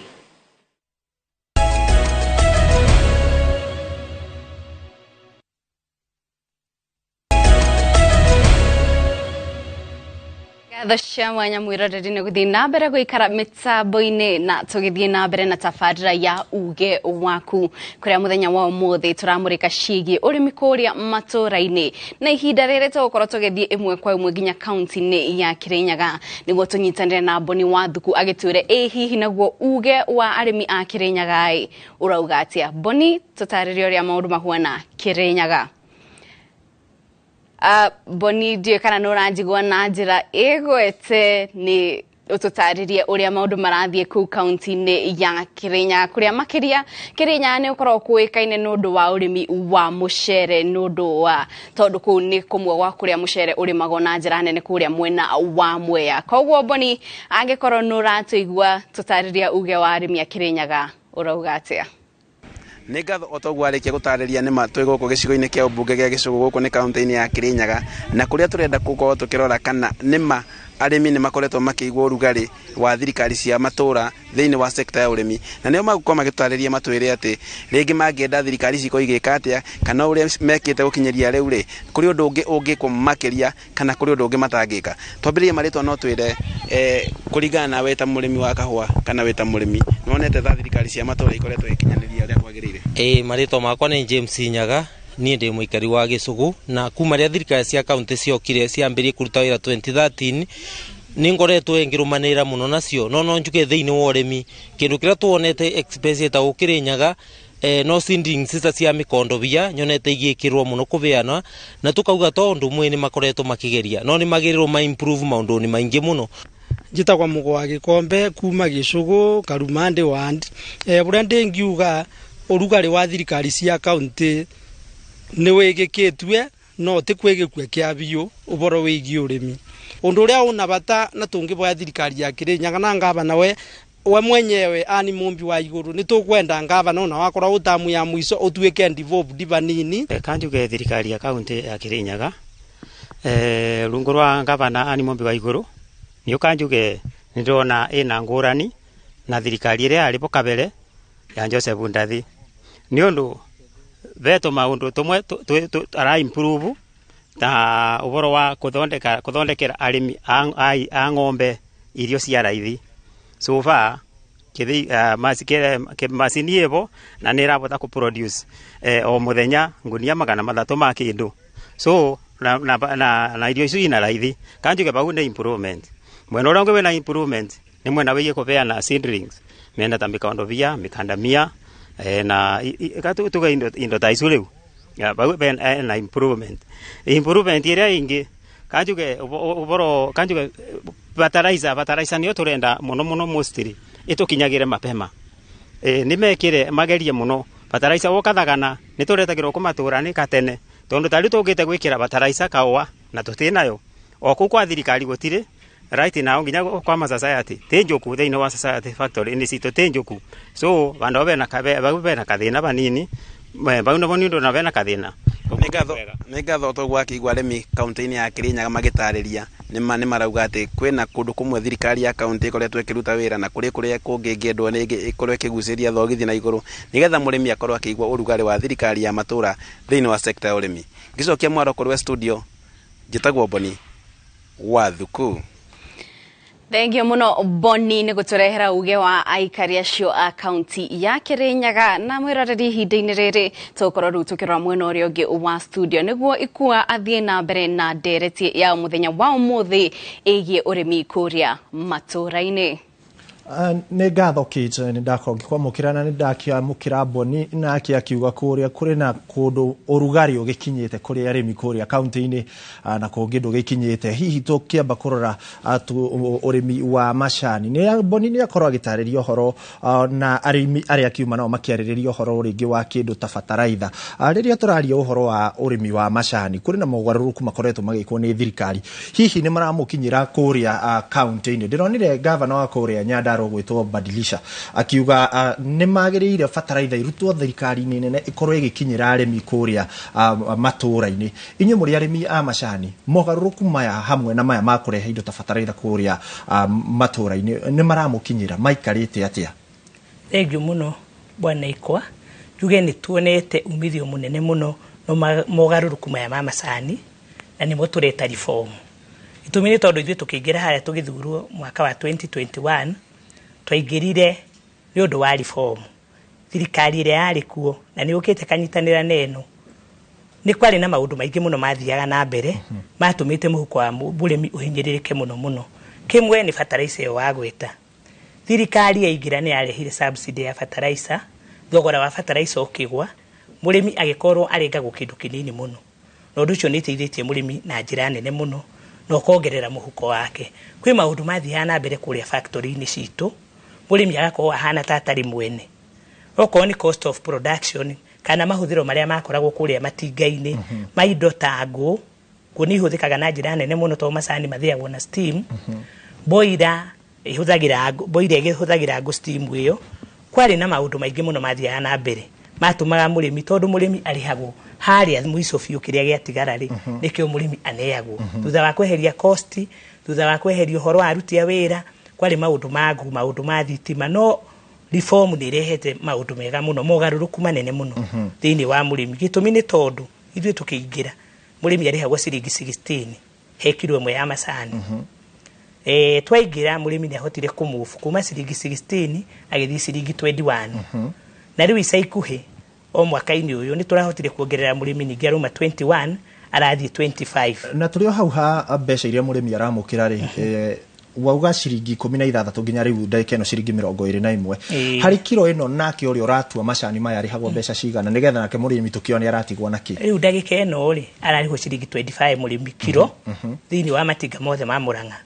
Gatho mwanya mwiroreri nĩ gũthiĩ na mbere gũikara mĩtambo-inĩ na tũgĩthiĩ na mbere na tabarĩra ya uge waku kũrĩa mũthenya wa ũmũthĩ tũramũrĩka ciĩgiĩ ũrĩmi kũrĩa matũũra-inĩ na ihinda rĩrĩ tũgũkorwo tũgĩthiĩ ĩmwe kwa ĩmwe nginya kaunti-inĩ ya Kĩrĩnyaga nĩguo tũnyitanĩre na Boni Wathuku agĩtwĩre ĩ hihi naguo uge wa arĩmi a Kĩrĩnyaga ũrauga atĩa. Boni, tũtarĩrie ũrĩa maũndũ mahuana Kĩrĩnyaga. Boni, ndiyo kana nũranjigua na njĩra ĩgwete nĩ ũtũtarĩrie ũrĩa maũndũ marathiĩ kũu kaunti-inĩ ya Kĩrĩnyaga kũrĩa makĩria Kĩrĩnyaga nĩ ũkoragwo kũĩkaine nĩ ũndũ wa ũrĩmi wa mũcere nĩ ũndũ wa tondũ kũu nĩ kũmwe gwa kũrĩa mũcere ũrĩmagwo na njĩra nene kũrĩa mwena wa Mwea. Koguo Boni, angĩkorwo nũratũigua tũtarĩria uge wa arĩmi a Kĩrĩnyaga ũrauga atĩa? Nĩ ngatho otogwa arĩkia gũtarĩria nĩ matũĩ gũkũ gĩcigo-inĩ kĩa ũmbunge gĩa Gĩcũgũ gũkũ nĩ kaunti-inĩ ya Kĩrĩnyaga na kũrĩa tũrenda gũkorwo tũkĩrora kana nĩma arĩmi nĩ makoretwo makĩigua ũrugarĩ wa thirikari cia matũũra thĩinĩ wa sekta ya ũrĩmi na nĩo magũkorwo magĩtũtarĩria matwĩre atĩ rĩngĩ mangĩenda thirikari ici igĩka atĩa kana ũrĩa mekĩte gũkinyĩria rĩu rĩ kũrĩ ũndũ ũngĩ ũngĩkwo makĩria kana kũrĩ ũndũ ũngĩ matangĩka. Twambĩrĩrie marĩtwa no twĩre kũringana na weta mũrĩmi wa kahũa kana weta mũrĩmi nĩwonete thirikari cia matũũra ikoretwo ikinyanĩria ũrĩa kwagĩrĩire? Marĩtwa makwa nĩ James Nyaga, niĩ ndĩ mũikari wa Gĩcũgũ na kuma rĩa thirikari cia kaunti ciokire ciambĩrĩrie kũruta wĩra 2013 nĩ ngoretwo ngĩrũmanĩrĩra mũno nacio no njuke thĩinĩ wa ũrĩmi kĩndũ kĩrĩa tuonete expense ta Kĩrĩnyaga no seedlings cia mĩkondobia nyonete igĩkĩrwo mũno kũbeana na tukauga tondũ mwe nĩ makoretwo makĩgeria no nĩ magĩrĩrwo ma improve maũndũ-inĩ maingĩ mũno. Njĩtagwa Mũgwa Gĩkombe kuma Gĩcũgũ Karumande ward bũrĩa ndĩngiuga ũrugarĩ wa thirikari cia kaunti nĩ wĩgĩkĩtue no ti kwĩgĩkue kĩa biũ ũboro wĩgiĩ ũrĩmi. Ũndũ ũrĩa ũna bata na tũngĩboya thirikari ya Kĩrĩnyaga na ngavana we mwenyewe ani mũmbi wa igũrũ nĩ tũkwenda ngavana ona wakora utamu ya mũico ũtuĩke involved vanini. Kanjuge thirikari ya kaunti ya Kĩrĩnyaga rungu rwa ngavana ani mũmbi wa igũrũ nĩ ũkanjuge nĩ ndĩrona ĩna ngũrani na thirikari ĩrĩa yarĩ kabere ya Joseph Ndathi nĩ ũndũ veto maundu tumwe ara improve ta uboro wa kuthondekera arimi a ng'ombe irio cia raithi so far masini evo na nĩ rabota ku produce o muthenya ngunia 300 ma kindu so na irio icio ina raithi kanjuge bau nĩ improvement mwena ũrĩa ũngĩ wĩna improvement nĩ mwena wĩgiĩ kũbeana seedlings mena ta mĩkondobia mĩkandamia na tuga indo ta icio rĩu bau na improvement ĩrĩa ingĩ kanjuge uboro kanjuge fertilizer nĩyo tũrenda mũno mostly ĩtũkinyagĩre mapema nĩ mekire magerie mũno fertilizer wokathagana nĩ tũretagĩrwo kũmatũra nĩ katene tondũ tarĩ tũngĩte gwĩkĩra fertilizer kaũa na tũtĩnayo o kũu kwa thirikari gũtirĩ right now nginya kwa ma society tenjoku thĩinĩ wa society factory nĩ cito tenjoku so vandu bena kathina vanini bau nabo nĩ ũndũ na bena kathina. Nĩ ngatho togwa kĩigua arĩmi kaunti-inĩ ya Kĩrĩnyaga magĩtarĩria nĩ marauga atĩ kwĩna kũndũ kũmwe thirikari ya kaunti ĩkoretwo ĩkĩruta wĩra na kũrĩa kũngĩ ngĩendwo nĩ ĩkorwo ĩkĩgucĩria thogithi na igũrũ nĩgetha mũrĩmi akorwo akĩigua ũrugarĩ wa thirikari ya matũũra thĩinĩ wa sekta ya ũrĩmi. Ngĩcokia mwaro kũrwe studio njĩtagwo Boni Wathuku. Thengio mũno Boni nĩ gũtũrehera uge wa aikari acio a kaunti ya Kĩrĩnyaga na mwĩroreri ihinda-inĩ rĩrĩ tũkorwo rĩu tũkĩrora mwena ũrĩa ũngĩ wa studio nĩguo ikua athiĩ na mbere na ndereti ya mũthenya wa ũmũthĩ ĩgiĩ ũrĩmi kũrĩa matũũra-inĩ. Nĩ ngatho Kate nĩ ndakorwo ngĩkwamũkĩra na nĩ ndakĩamũkĩra Boni nake akiuga kũrĩa kũrĩ na kũndũ ũrugarĩ ũgĩkinyĩte kũrĩa arĩmi kũrĩa kaunti-inĩ na kũngĩ ndũgĩkinyĩte hihi tũkĩamba kũrora ũrĩmi wa macani. Boni nĩ akorwo agĩtarĩria ũhoro na arĩmi arĩa akiuma nao makĩarĩrĩria ũhoro rĩngĩ wa kĩndũ ta bataraitha. Rĩrĩa tũraria ũhoro wa ũrĩmi wa macani kũrĩ na mogarũrũku makoretwo magĩkwo nĩ thirikari hihi nĩ maramũkinyĩra kũrĩa kaunti-inĩ. Ndĩronire gavana wa kũrĩa Nyandarua Nyandarua gwitwo Badilisha akiuga nĩ magĩrĩire bataraitha irutwo thirikari-inĩ nene ikorwo igikinyira arĩmi kũrĩa matũra-inĩ. Inyuĩ mũrĩ arĩmi a macani, mogarũrũku maya hamwe na maya ma kũrehe indo ta bataraitha kũrĩa matũra-inĩ nĩ maramũkinyĩra maikarĩte atĩa? Thengiũ mũno bwana Ikwa, njuge nĩ tuonete umithio mũnene mũno no mogarũrũku maya ma macani na nĩmo tũreta reform. Itũmi nĩ tondũ ithuĩ tũkĩingĩra harĩa tũgĩthurwo mwaka wa 2021 twaingĩrire nĩ ũndũ wa reform. Thirikari ĩrĩa yarĩ kuo na nĩ ũkĩte kanyitanĩra neno nĩ kwarĩ na maũndũ maingĩ mũno mathiaga na mbere matũmĩte mũhuko wa mũrĩmi ũhinyĩrĩrĩke mũno mũno. Kĩmwe nĩ fertilizer ĩyo wa gweta. Thirikari yaingĩra nĩ yarehire subsidy ya fertilizer, thogora wa fertilizer ũkĩgwa, mũrĩmi agĩkorwo arengagwo kĩndũ kĩnini mũno. Na ũndũ ũcio nĩ ũteithĩtie mũrĩmi na njĩra nene mũno na ũkongerera mũhuko wake. Kwĩ maũndũ mathiaga na mbere kũrĩa factory-inĩ citũ, mũrĩmi agakorwo ahana ta atarĩ mwene. Okorwo ni cost of production kana mahũthĩro marĩa makoragwo kũrĩa matinga-inĩ ma indo ta ngũ nĩ ihũthĩkaga na njĩra nene mũno tondũ macani mathĩagwo na steam. Boiler ĩhũthagĩra ngũ steam ĩyo. Kwarĩ na maũndũ maingĩ mũno mathiaga na mbere matũmaga mũrĩmi, tondũ mũrĩmi arĩhagwo harĩa mũico biũ kĩrĩa gĩatigara rĩ nĩkĩo mũrĩmi aneagwo. Thutha wa kweheria cost, thutha wa kweheria ũhoro wa aruti a wĩra, kwarĩ maũndũ ma ngũ, maũndũ ma thitima, no reform nĩ irehete maũndũ mega mũno, mogarũrũku manene mũno thĩinĩ wa mũrĩmi. Gĩtũmi nĩ tondũ ithuĩ tũkĩingĩra mũrĩmi arĩhagwo ciringi 16 he kilo ĩmwe ya macani. Twaingĩra mũrĩmi nĩ ahotire kũmove kuma ciringi 16 agĩthiĩ ciringi 21. Na rĩu ica ikuhĩ o mwaka-inĩ ũyũ nĩ tũrahotire kuongerera mũrĩmi ningĩ aruma 21 arathiĩ 25. Na tũrĩ o hau ha mbeca iria mũrĩmi aramũkĩra rĩ, wauga ciringi 16 nginya rĩu ndagĩka ĩno ciringi 21 harĩ kilo ĩno, nake ũrĩa ũratua macani maya arĩhagwo mbeca cigana nĩgetha nake mũrĩmi tũkĩone aratigwo na kĩ? Rĩu ndagĩka ĩno rĩ ararĩhwo ciringi 25 mũrĩmi kilo thĩinĩ wa matinga mothe ma Mũrang'a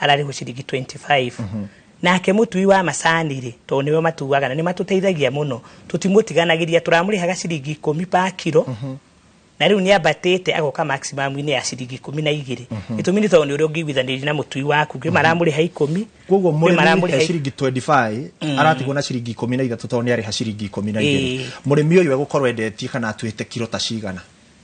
ararĩhwo ciringi 25. Nake mũtui wa macani rĩ, tondũ nĩwe matuaga na nĩ matũteithagia mũno, tũtimũtiganagĩria, tũramũrĩhaga ciringi 10 pa kilo. Na rĩu nĩ ambatĩte agoka maximum-inĩ ya ciringi 12. Gĩtũmi nĩ tondũ nĩ ũrĩa ũngĩiguithanĩria na mũtui waku, kwĩ maramũrĩha 10, koguo mũrĩmi ciringi 25 aratigwo na ciringi 13 tondũ nĩ arĩha ciringi 12. Mũrĩmi ũyũ egũkorwo endetie kana atuĩte kilo ta cigana?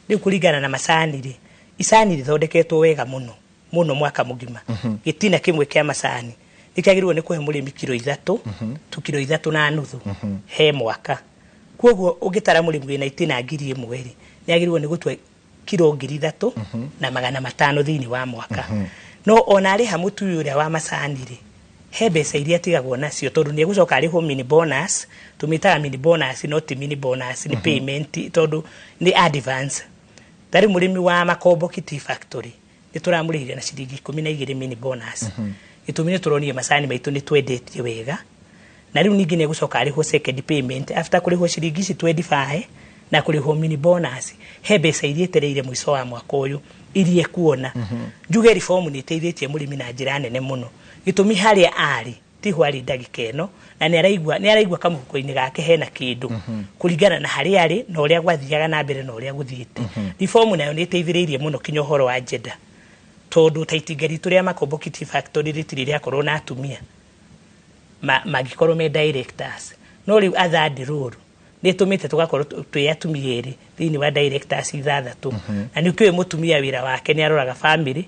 Rĩu kũringana na macani rĩ, icani rĩthondeketwo wega mũno mũno mwaka mũgima. Gĩtina kĩmwe kĩa macani nĩkĩagĩrĩirwo nĩ kũhe mũrĩmi kilo 3 tu kilo 3.5 he mwaka. Koguo ũngĩtara mũrĩmi wĩna itina 1,000 rĩ, nĩagĩrĩirwo nĩ gũtua kilo 3,000 na 500 thĩinĩ wa mwaka. No ona arĩha mũtui ũrĩa wa macani rĩ, he mbeca iria atigagwo nacio, tondũ nĩ egũcoka arĩhwo mini bonus. Tũmĩtaga mini bonus no ti mini bonus, nĩ payment tondũ nĩ advance. Tarĩ mũrĩmi wa Makombo Kiti Factory nĩ tũramũrĩhire na ciringi 12 mini bonus. Gĩtũmi nĩ tũronire macani maitũ nĩ twendetie wega, na rĩu ningĩ nĩ egũcoka arĩhwo second payment after kũrĩhwo ciringi 25 na kũrĩhwo mini bonus. He mbeca iria etereire mũico wa mwaka ũyũ iria kuona. Njuge reform nĩ ĩteithĩtie mũrĩmi na njĩra nene mũno. Gĩtũmi harĩa arĩ tiho arĩ ndagĩka ĩno, na nĩ araigua kamũhuko-inĩ gake hena kĩndũ kũringana na harĩa arĩ na ũrĩa gwathiaga na mbere na ũrĩa gũthiĩte. Reform nayo nĩ ĩteithĩrĩirie mũno kinya ũhoro wa gender, tondũ ta itinga ritũ rĩa Makombo Kiti Factory rĩtirĩ rĩakorwo na atumia magĩkorwo me directors, no rĩu athird role nĩ tũmĩte tũgakorwo twĩ atumia erĩ thĩinĩ wa directors 6. Na nĩ kĩoĩ mũtumia wĩra wake nĩ aroraga family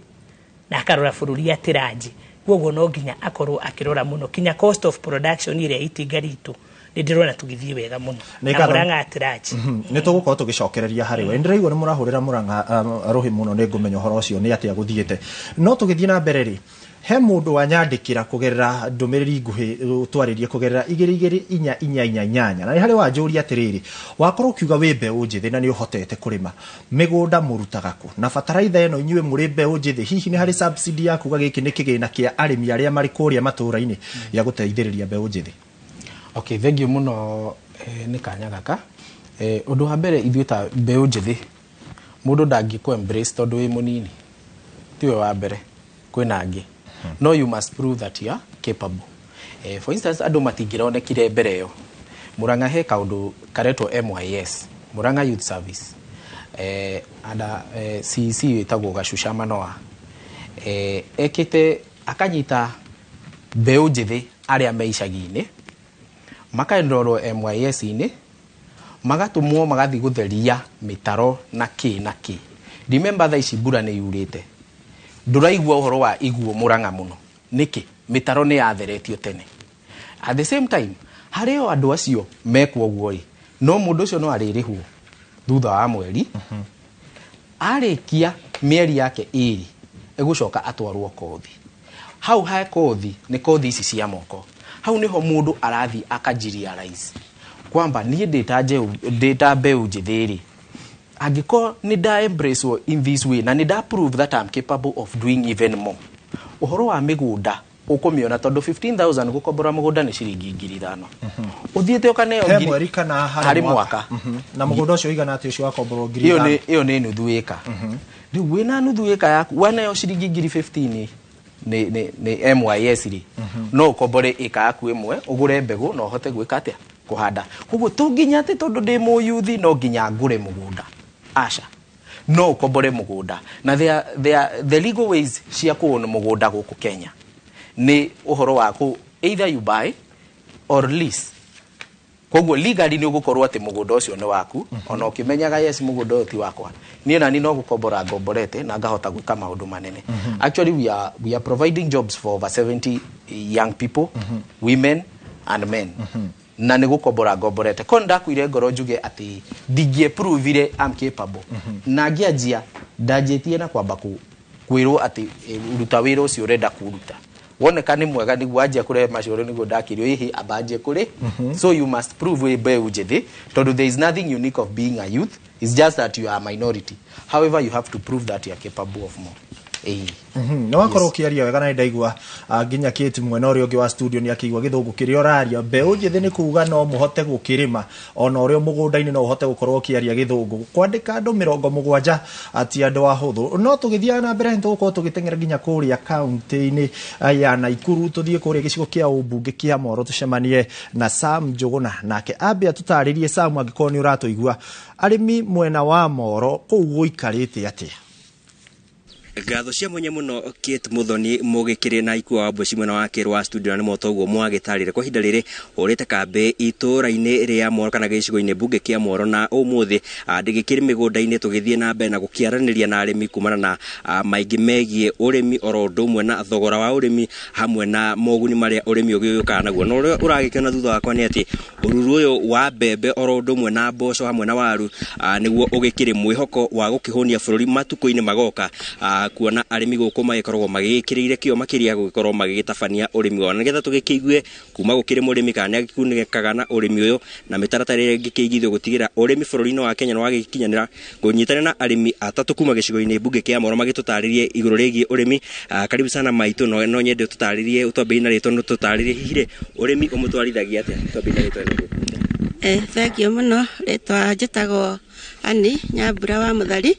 na akarora bũrũri atĩranji. Koguo no nginya akorwo akĩrora mũno kinya cost of production ĩrĩa itinga ritũ nĩ ndĩrona tũgĩthiĩ wega mũno na Mũrang'a atĩranji. Nĩ tũgũkorwo tũgĩcokereria harĩ we. Ndĩraigua nĩ mũrahũrĩra Mũrang'a rũhĩ mũno, nĩ ngũmenya ũhoro ũcio nĩ atĩa gũthiĩte. No tũgĩthiĩ na mbere rĩ, he mũndũ wanyandĩkĩra kũgerera ndũmĩrĩri nguhĩ twarĩrie kũgerera 22488 na nĩ harĩ wanjũria atĩrĩrĩ, wakorwo ukiuga wĩ mbeũ njĩthĩ na nĩ ũhotete kũrĩma mĩgũnda mũrutaga kũ na bataraitha ĩno inyuĩ mũrĩ mbeũ njĩthĩ, hihi nĩ harĩ subsidy ya kuga gĩkĩ nĩ kĩgĩna kĩa arĩmi arĩa marĩ kũrĩa matũũra-inĩ ya gũteithĩrĩria mbeũ njĩthĩ? Okay, thank you mũno nĩ kanya gaka. Ũndũ wa mbere ithuĩ ta mbeũ njĩthĩ mũndũ ndangĩkũ embrace tondũ wĩ mũnini, tiwe wa mbere, kwĩna angĩ. No, you must prove that you are capable. For instance, andũ matingĩronekire mbere ĩyo. Mũrang'a he kaũndũ karetwo MYS, Mũrang'a Youth Service. Ada CEC wĩtagwo Gacuca Manoa. Ekĩte akanyita mbeũ njĩthĩ aria meicagi-ini makaendorwo MYS-ini magatumwo magathi gutheria mitaro na ki. Remember tha ici mbura ni yurite. Nduraigua uhoro wa iguo Murang'a muno. Niki mitaro ni yatheretio tene. At the same time, hareo andu acio mekwo guo ri. No mundu ucio no aririhwo thutha wa mweri. Arikia mieri yake iri egucoka atwarwo kothi. Hau ha kothi ni kothi ici cia moko. Hau niho mundu arathi akajiria rais. Kwamba niye data mbeu njithiri. Agiko ni da embrace in this way na ni da prove that I'm capable of doing even more. Uhoro wa migunda ukomiona tondu 15,000 gukobora mugunda ni ciringi 5,000. Uthiete ukaneo mweri kana hari mwaka. Na mugunda ucio igana ati ucio wakoborwo 5,000. Iyo ni nuthu eka. Riu wina nuthu eka yaku waneo ciringi 15 ni MYS ri. No ukobore eka yaku imwe ugure mbegu no hote gwika atia kuhanda. Koguo tunginya ati tondu ndi mu youth no nginya ngure mugunda. Asha no ukobore mugunda na the legal ways cia kuona mugunda guku Kenya ni uhoro waku either you buy or lease. Koguo legally ni ugukorwo ati mugunda ucio ni waku ona ukimenyaga yes mugunda uti wakwa ni na ni no gukobora ngomborete na ngahota gwika maundu manene. Actually we are providing jobs for over 70 young people, women and men. Na ni gukobora ngomborete konda kuire ngoro njuge ati ndigie prove I'm capable. Na ngianjia ndajetie na kwamba kwirwo ati uruta wira ucio urenda kuruta woneka ni mwega niguo anjia kure macoro niguo ndakirio hihi abanjie kure. So you must prove we be ujithi tondu there is nothing unique of being a youth. It's just that you are a minority. However, you have to prove that you are capable of more. No wakorwo kiaria wega na ndaigua nginya kiti mwena uri ungi wa studio ni akigwa githungu kirio raria mbeu njithi ni kuuga no muhote gukirima ona uri mugunda-ini no uhote gukorwo kiaria githungu kwandika andu 70 ati andu ahuthu no tugithia na mbere ntugukorwo tugitengera nginya kuria county-ini ya Naikuru tuthie kuria gicigo kia ubunge kia Moro tucemanie na Sam Njuguna nake ambia tutaririe Sam angikorwo ni uratuigua arimi mwena wa Moro kuu guikarite atia. Ngatho cia mwenye muno Kate Muthoni mugikire na ikuwa wa Bweshi mwena wake rwa studio na motoguo mwagitarire kwa hinda riri urite kambe itura-ini ria Moro kana gicigo-ini bunge kia Moro na umuthi ndigikiri migunda-ini tugithie na mbere na gukiaraniria na arimi kumana na maingi megie urimi oro ndumwe na thogora wa urimi hamwe na moguni maria urimi ugiuka naguo no uri uragikena thutha wakwa ni ati ururu uyu wa mbembe oro ndumwe na mboco hamwe na waru niguo ugikiri mwihoko wa gukihonia bururi matuko-ini magoka kuona arimi guku magikorwo magikiriire kio makiria gukorwo magigitabania urimi wao nigetha tugikiigue kuma gukiri murimi kana gikunikaga na urimi uyu na mitaratara ngikigithio gutigira urimi bururi-ini wa Kenya no wagikinyanira kunyitana na arimi atatu kuma gicigo-ini bunge kia Moro magitutaririe iguru rigie urimi. Karibu sana maitu no nyende tutaririe utwambe na rito no tutaririe hire urimi umutwarithagia atia utwambe na rito eno. Thank you muno retwa njetago Ani Nyambura wa Muthari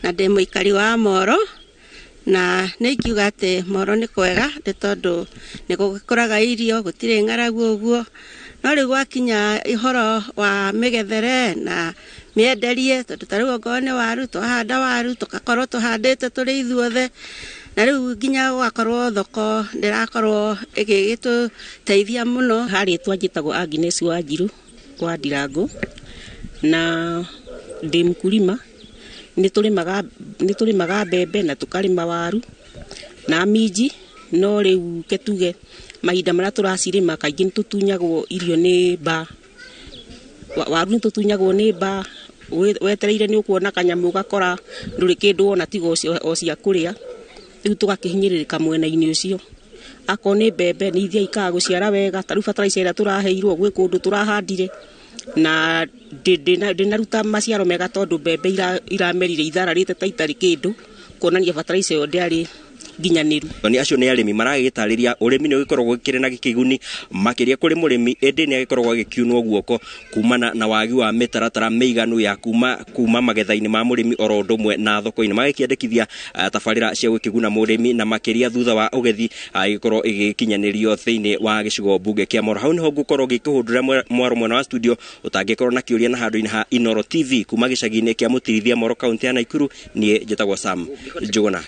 na ndi muikari wa Moro na nikiuga ati Moro ni kwega ni tondu ni gukuraga irio gutire ng'aragu uguo no ri gwakinya ihoro wa migethere na mienderie tondu tariu ngone waru tuhanda waru tugakorwo tuhandite turi ithuothe na riu nginya gwakorwo thoko ndirakorwo igigituteithia muno. Hari twajitagwo Agnes Wanjiru kwa Ndirangu na ndi mkulima ni tulimaga mbembe na tukarima waru na minji no riu ketuge mahinda maria turacirima kaingi nitutunyagwo irio ni mba waru nitutunyagwo ni mba wetereire ni ukuona kanyamu gakora nduri kindu ona tigo o cia kuria riu tugakihinyiririka mwena-ini ucio ako ni mbembe ni ithia ikaga guciara wega taru fertilizer ira turaheirwo gwi kundu turahandire na ndinaruta maciaro mega tondu mbembe iramerire ithararite ta itari kindu kuonania fertilizer yo ndiari ginyaniru. Ni acio ni arimi maragitariria urimi ni ugikorwo gukire na gikiguni makiria kuri murimi ende ni agikorwo agikiunwo guoko kumana na wagi wa mitaratara meiganu ya kuma magetha-ini ma murimi oro ndumwe na thoko-ini magikiandikithia tabarira cia gukiguna murimi na makiria thutha wa ugethi agikorwo igikinyanirio thiini wa gicigo bunge kia Moro. Hau niho ngukorwo gikuhundura mwaro mwena wa studio utangikorwo na kiuria na handu-ini ha Inoro TV kuma gicagi-ini kia Mutirithia Moro kaunti ya Naikuru. Nie njitagwo Sam Njuguna.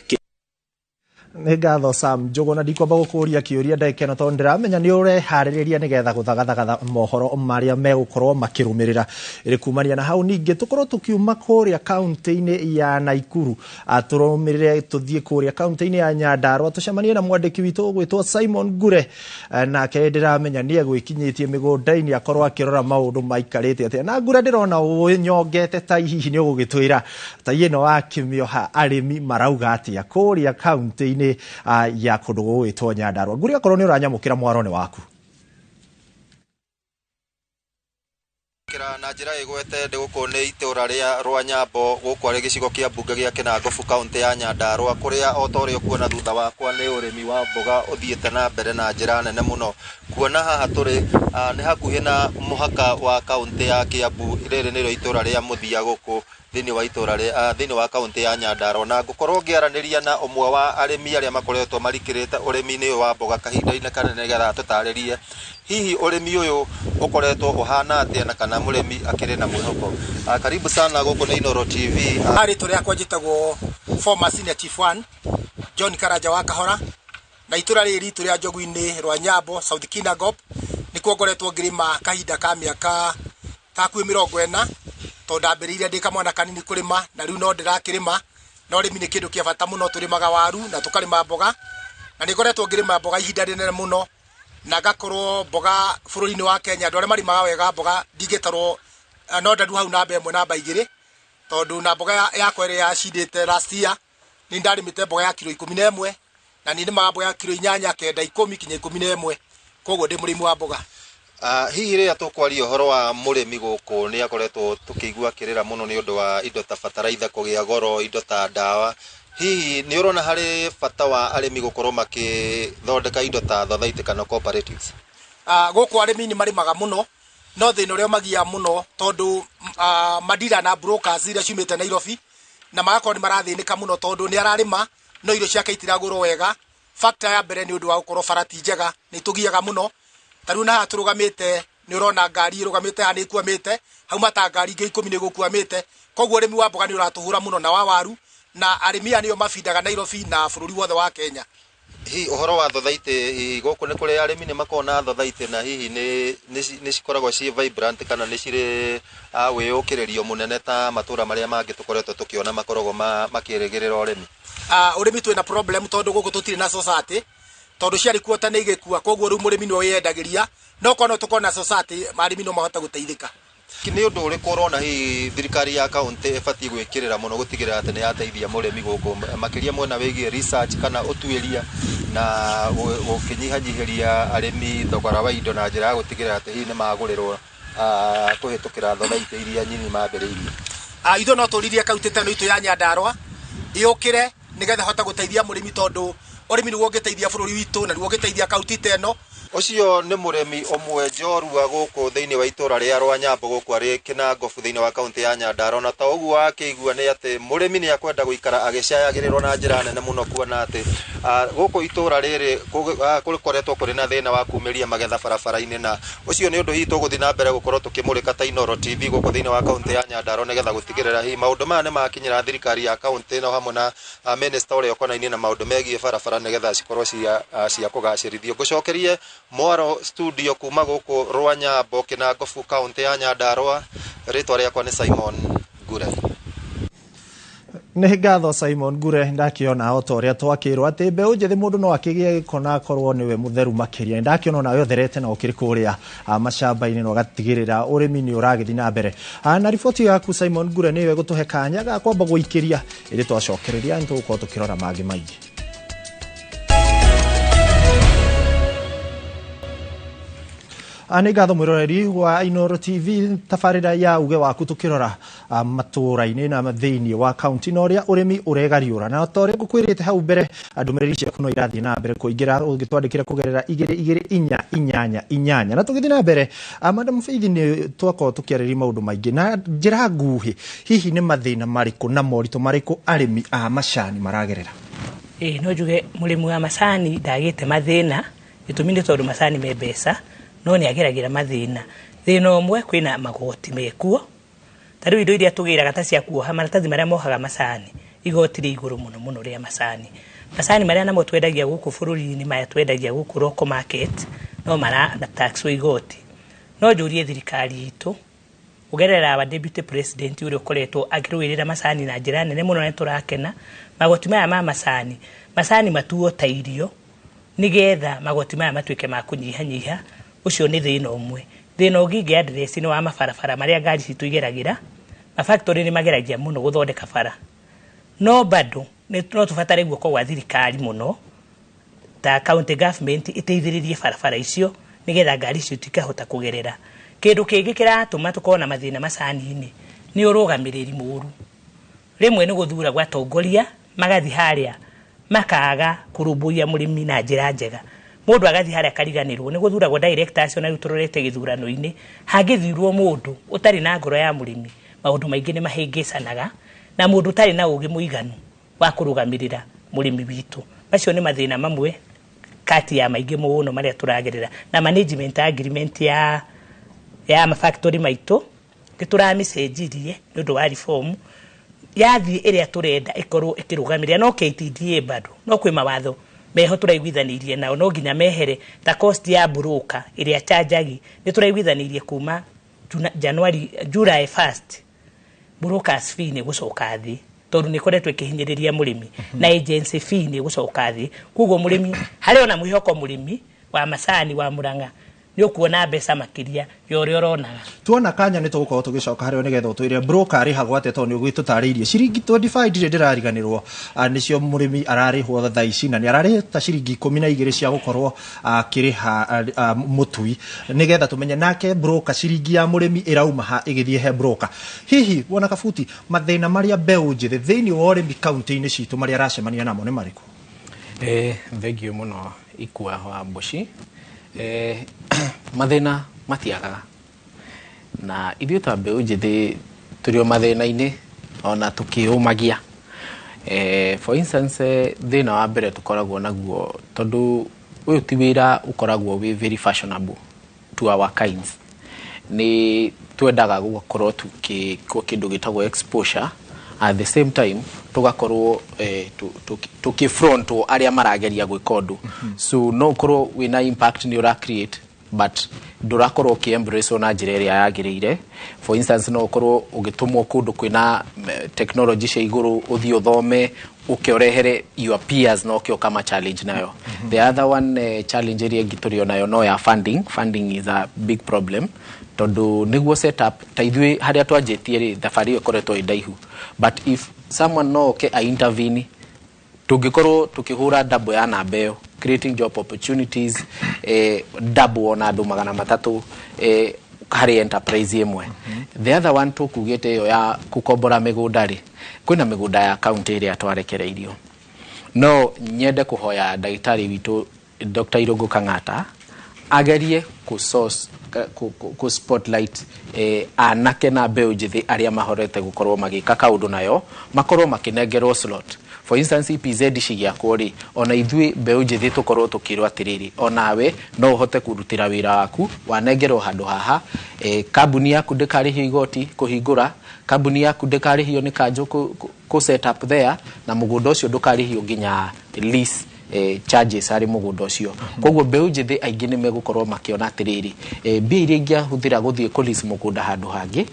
nä ngatho Sam Njogo na ndikwamba gukuria kiuria ndekeno tondu ndiramenya ni urehariria nigetha guthagathagatha mohoro maria megukorwo makirumirira iri kumania na hau ningi tukorwo tukiuma kuria kaunti-ini ya Naikuru turumirire tuthie kuria kaunti-ini ya Nyandarua tucemanie na mwandiki witu gwitwo Simon Ngure nake ndiramenya ni egwikinyitie migunda-ini akorwo akirora maundu maikarite atia na Ngure ndirona unyongete ta hihi ni ugugitwira ta ino wa kimioha arimi marauga atia kuria kaunti-ini ya kundu gwitwo Nyandarua. Ngure akorwo ni uranyamukira mwarone waku kira na njira igwete ndiguko ni itura ria Rwanyambo guku ari gicigo kia mbunge gia Kinangofu kaunti ya Nyandarua kuria otori kuona thutha wakwa ni urimi wa mboga uthiete na mbere na njira nene muno kuona haha turi ni hakuhi na muhaka wa kaunti ya Kiambu riri niro itura ria muthia guku thini wa itura ria thini wa kaunti ya Nyandarua na ngukorwo ngiaraniria na umwe wa arimi aria makoretwo marikirite urimi-ini wa mboga kahinda-ini kanene getha tutaririe hihi urimi uyu ukoretwo uhana atia na kana murimi akiri na mwihoko. Karibu sana guku ni Inooro TV. Ari turi akwa njitagwo former senior chief 1 John Karaja wa Kahora na itura riri turi Njogu-ini Rwanyambo South Kinangop ni kuongoretwo ngirima kahinda ka miaka ta kwi 40 to ndambiriire ndi kamwana kanini kurima na riu no ndirakirima no rimi ni kindu kia bata muno turimaga waru na tukarima mboga na ni ngoretwo ngirima mboga ihinda rinene muno na gakorwo mboga bururi-ini wa Kenya andu aria marimaga wega mboga ndingitarwo no ndandu hau namba 1 namba 2 tondu na mboga yakwa iri yacindite last year ni ndarimite mboga ya kilo 11 na ni ndimaga mboga ya kilo 8 kenda 10 kinya 11 koguo ndi murimi wa mboga. Hihi ria tukwaria uhoro wa murimi guku ni akoretwo tukigua kirira muno ni undu wa indo ta bataraitha kugia goro indo ta dawa hihi ni urona hari bata wa arimi gukorwo makithondeka indo ta thothaiti kana cooperatives? Guku arimi ni marimaga muno no thina uria magia muno tondu madira na brokers iria ciumite Nairobi na magakorwo ni marathinika muno tondu ni ararima no irio ciake itiragurwo wega. Factor ya mbere ni undu wa gukorwo barati njega ni tugiaga muno taru na turugamite ni urona ngari irugamite hani ikuamite hau mata ngari ingi 10 ni gukuamite koguo urimi wa mboga ni uratuhura muno na wa waru na arimi anio mafindaga Nairobi na bururi wothe wa Kenya. Hihi uhoro wa thothaiti guku ni kuri arimi ni makona thothaiti na hihi ni cikoragwo ci vibrant kana ni ciri wiyukiririo munene ta matura maria mangi tukoretwo tukiona makorogo makirigirira urimi? Urimi twina problem tondu guku tutiri na society tondu ciari kuota ni igikua koguo ru murimi no yendagiria no kono tukona society marimi no mahota guteithika. Ni undu uriku urona hi thirikari ya kaunti ibati gwikirira muno gutigirira ati ni yateithia murimi guku makiria mwena wigie research kana utuiria na gukinyihanyihiria arimi thogora wa indo na njira ya gutigirira ati hi ni magurirwo kuhitukira thothaiti iria nyinyi mambiriirie? Itho no turirie kaunti tano itu ya Nyandarua iukire nigetha hota guteithia murimi tondu urimi niguo ngiteithia bururi witu na niguo ngiteithia kaunti teno. Ucio ni murimi omwe njorua guku thiini wa itura ria Rwanyambo guku ari Kinangofu thiini wa kaunti ya Nyandarua na ta uguo akigua ni ati murimi ni akwenda guikara agicayagirirwo na njira nene muno kuona ati guku itura riri kurikoretwo kuri na thina wa kumiria magetha barabara-ini na ucio ni undu hi tuguthi na mbere gukorwo tukimurika ta Inooro TV guku thiini wa kaunti ya Nyandarua nigetha gutigirira hi maundu maya ni makinyira thirikari ya kaunti no hamwe na minister uria ukonainie na maundu megie barabara nigetha cikorwo cia kugacirithio. Ngucokerie Mwaro studio kuma guku Rwanyambo Kinangofu kaunti ya Nyandarua, ritwa riakwa ni Simon Ngure. Nĩ ngatho Simon Ngure ndakiona o ta ũrĩa twakĩrwo atĩ mbeũ njĩthĩ mũndũ no akĩgĩe gĩko na akorwo nĩwe mũtheru makĩria. Ndakiona nawe ũtherete na ũkĩrĩ kũrĩa macamba-inĩ na ũgatigĩrĩra ũrĩmi nĩ ũragĩthiĩ na mbere. Na riboti yaku Simon Ngure nĩwe gũtũhe kanya ga kwamba gũikĩria ĩrĩ twacokereria nĩ tũgũkorwo tũkĩrora mangĩ maingĩ. Nĩ ngatho mwĩroreri wa Inooro TV tabarĩra ya uge waku tukirora matũra-inĩ na thĩinĩ wa kaunti na ũrĩa ũrĩmi ũregariũra na ta ũrĩa ngũkwĩrĩte hau mbere ndũmĩrĩri ciaku no irathiĩ na mbere kũingĩra ũgĩtwandĩkĩra kũgerera 2288 na tũgĩthiĩ na mbere Madam Faith nĩ twakorwo tũkĩarĩrĩria maũndũ maingĩ na njĩra nguhĩ hihi nĩ mathĩna marĩkũ na moritũ marĩkũ arĩmi a macani maragerera? No njuge mũrĩmi wa macani ndagĩte mathĩna gĩtũmi nĩ tondũ macani me mbeca no ni ageragira mathina thina umwe kwina magoti mekuo taru indo iria tugiraga ta cia kuoha maratathi maria mohaga macani igoti ri iguru muno muno ria macani maria namo twendagia guku bururi-ini maya twendagia guku local market no mara na tax igoti no njurie thirikari itu ugerera wa deputy president uri ukoretwo agirwirira macani na njira nene muno ne turakena magoti maya ma macani matuo ta irio nigetha magoti maya matuike ma kunyihanyiha ucio ni thina umwe thina ugingi address ni wa mabarabara maria ngari citu igeragira factory ni mageragia muno guthondeka bara no bado no tubatare guoko gwa thirikari muno ta county government iteithiririe barabara icio nigetha ngari citu ikahota kugerera kindu kingi kiratuma tukona mathina macani-ini ni urugamiriri muru rimwe ni guthura gwa tongoria magathi haria makaga kurumbuia murimi na njira njega mundu agathi haria kariganirwo ni guthura gwa director acio na ruturorete githurano-ini hangithirwo mundu utari na ngoro ya murimi maundu maingi ni mahingicanaga na mundu utari na ugi muiganu wa kurugamirira murimi witu macio ni mathina mamwe kati ya maingi muno maria turagerera na management agreement ya factory maitu gituramicenjirie nundu wa reform yathi iria turenda ikorwo ikirugamirira no KTDA bado no kwi mawatho meho turaiguithanirie nao no nginya mehere ta cost ya broker iria chargeagi ni turaiguithanirie kuma July 1st brokers fee ni gucoka thi tondu ni koretwe kihinyiriria murimi na agency fee ni gucoka thi kugo murimi hari ona mwihoko murimi wa macani wa Murang'a ni ukuona mbeca makiria yore oronaga tuona kanya ni tugukorwo tugicoka hario nigetha utwire broker ari hagwa ate tondu gwitutariirie ciringi 25 dire ndirariganirwo nicio murimi ararihwo thaa ici na ni arari ta ciringi 12 cia gukorwo akiriha mutui nigetha tumenye nake broker ciringi ya murimi irauma ha igithie he broker hihi wona kabuti mathina maria mbeu njithi thiini wa urimi county-ini citu maria aracemania namo ni mariku thengio muno ikua wa Mbushi mathina matiagaga na ithuĩ ta mbeũ njĩthĩ tũrĩ o mathĩna-inĩ ona tukiumagia for instance thĩna wa mbere tũkoragwo naguo tondũ ũyũ ti wĩra ũkoragwo wĩ very fashionable to our kinds ni twendaga gũkorwo kĩndũ gĩtagwo exposure at the same time tugakorwo tukifrontwo aria marageria gwika undu so no korwo wina impact ni ura create but ndurakorwo ki embrace ona njira iria yagiriire for instance no korwo ugitumwo kundu kwina technology cia iguru uthio uthome ukiorehere your peers no kio kama challenge nayo the other one challenge iria ngiturio nayo no ya funding is a big problem tondu niguo setup ta ithui haria twanjitie ri thabari ikoretwo indaihu but if someone no ke a intervene tungikorwo tukihura double ya namba iyo creating job opportunities double ona andu 300 hari enterprise imwe the other one tukugite iyo ya kukombora migunda ri kwina migunda ya county iria twarekereirio no nyende kuhoya ndagitari witu Dr. Irungu Kang'ata agerie ku source ku spotlight anake na mbeu njithi aria mahorete gukorwo magika kaundu nayo makorwo makinengerwo slot for instance PZ cigiakwo ri ona ithui mbeu njithi tukorwo tukirwo atiriri onawe no uhote kurutira wira waku wanengerwo handu haha kambuni yaku ndikarihio igoti kuhingura kambuni yaku ndikarihio ni kanjo ku set up there na mugunda ucio ndukarihio nginya lease charges ari mugunda ucio koguo mbeu njithi aingi ni megukorwo makiona atiriri mbia iria ingiahuthira guthie kulis mugunda handu hangi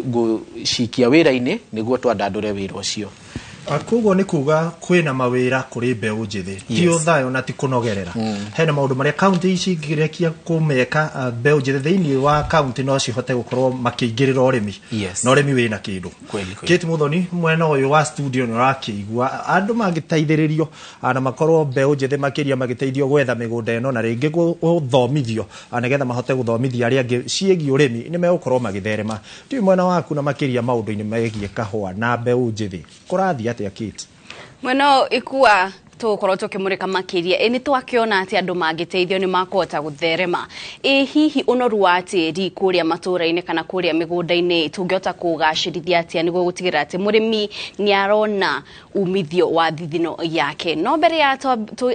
gucikia wira-ini niguo twandandure wira ucio koguo ni kuga kwina mawira kuri mbeu njithi tio thayo na ti kunogerera hena maundu maria county ici ngirekia kumeka mbeu njithi thiini wa county no cihote gukorwo makiingirira urimi na urimi wina kindu Kate Muthoni mwena uyu wa studio no rakigua andu magiteithiririo ana makorwo mbeu njithi makiria magiteithio gwetha migunda eno na ringi guthomithio anagetha mahote guthomithia aria angi ciegi urimi ni megukorwo magitherema ti mwena waku na makiria maundu-ini megie kahua na mbeu njithi kurathi atia Kate Mweno ikua tukorwo tukimurika makiria ni twakiona ati andu mangiteithio ni makota gutherema hihi unoru wa tiri kuria matura-ini kana kuria migunda-ini tungiota kugacirithia atia niguo gutigira ati murimi ni arona umithio wa thithino yake no mbere ya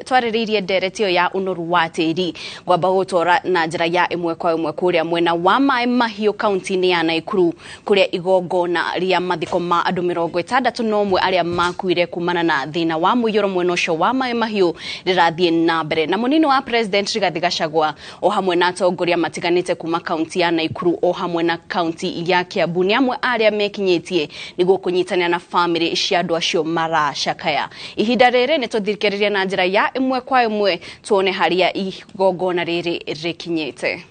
twariririe nderetio ya unoru wa tiri gwamba gutora na njira ya imwe kwa imwe kuria mwena wa Mai Mahiu kaunti-ini ya Nakuru kuria igongona ria mathiko ma andu 61 aria makuire kumana na thina wa muyoro mwena ucio wa Mai Mahiu rirathie na mbere na munini wa president Rigathi Gachagua o hamwe na atongoria matiganite kuma kaunti ya Nakuru o hamwe na kaunti ya Kiambu ni amwe aria mekinyitie niguo kunyitania na family cia andu acio maracakaya ihinda riri ni tuthikiriria na njira ya imwe kwa imwe tuone haria igongona riri rikinyite.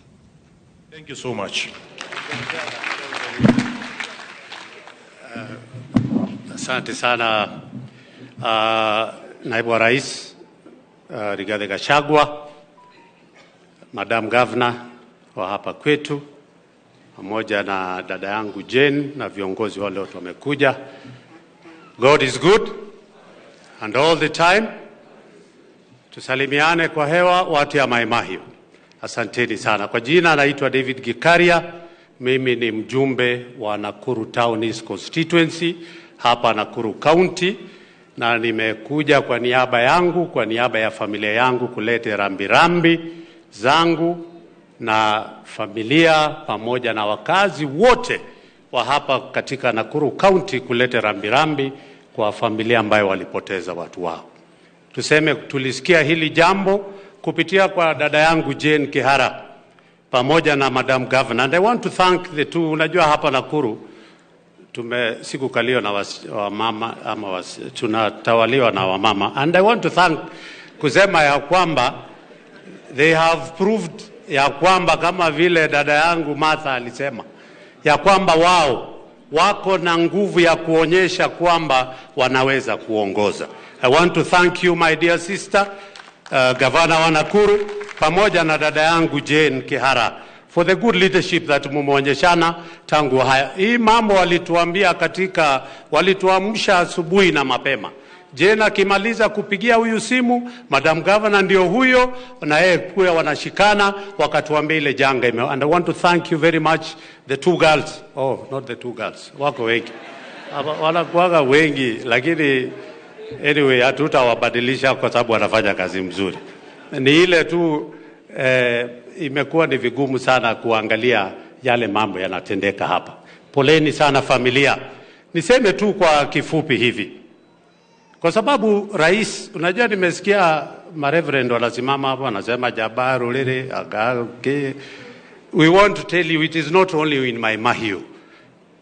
Thank you so much. Asante sana Naibu wa Rais Rigathi Gachagua, Madam Governor wa hapa kwetu, pamoja na dada yangu Jane na viongozi wale wote wamekuja. God is good and all the time. Tusalimiane kwa hewa watu ya Mai Mahiu. Asanteni sana. Kwa jina naitwa David Gikaria. Mimi ni mjumbe wa Nakuru Town East Constituency hapa Nakuru County, na nimekuja kwa niaba yangu, kwa niaba ya familia yangu kulete rambirambi zangu na familia pamoja na wakazi wote wa hapa katika Nakuru County kulete rambirambi kwa familia ambayo walipoteza watu wao. Tuseme tulisikia hili jambo kupitia kwa dada yangu Jane Kihara pamoja na Madam Governor, and I want to thank the two. Unajua hapa Nakuru sikukaliwa na wamama ama tunatawaliwa na wamama, and I want to thank kusema ya kwamba they have proved ya kwamba kama vile dada yangu Martha alisema ya kwamba wao wako na nguvu ya kuonyesha kwamba wanaweza kuongoza. I want to thank you my dear sister Governor wa Nakuru pamoja na dada yangu Jane Kihara for the good leadership that mumeonyeshana tangu haya. Hii mambo walituambia walituamsha asubuhi na mapema. Jane akimaliza kupigia huyu simu, Madam Governor ndio huyo na yeye pia wanashikana wakatuambia ile janga ime. And I want to thank you very much the two girls. Oh, not the two girls. Wako wengi. Wanakuwaga wengi lakini anyway hatutawabadilisha kwa sababu wanafanya kazi mzuri. Ni ile tu imekuwa ni vigumu sana kuangalia yale mambo yanatendeka hapa. Poleni sana familia. Niseme tu kwa kifupi hivi. Kwa sababu rais, unajua nimesikia mareverend wanasimama hapa wanasema Jabaru lile agake. We want to tell you it is not only in Mai Mahiu.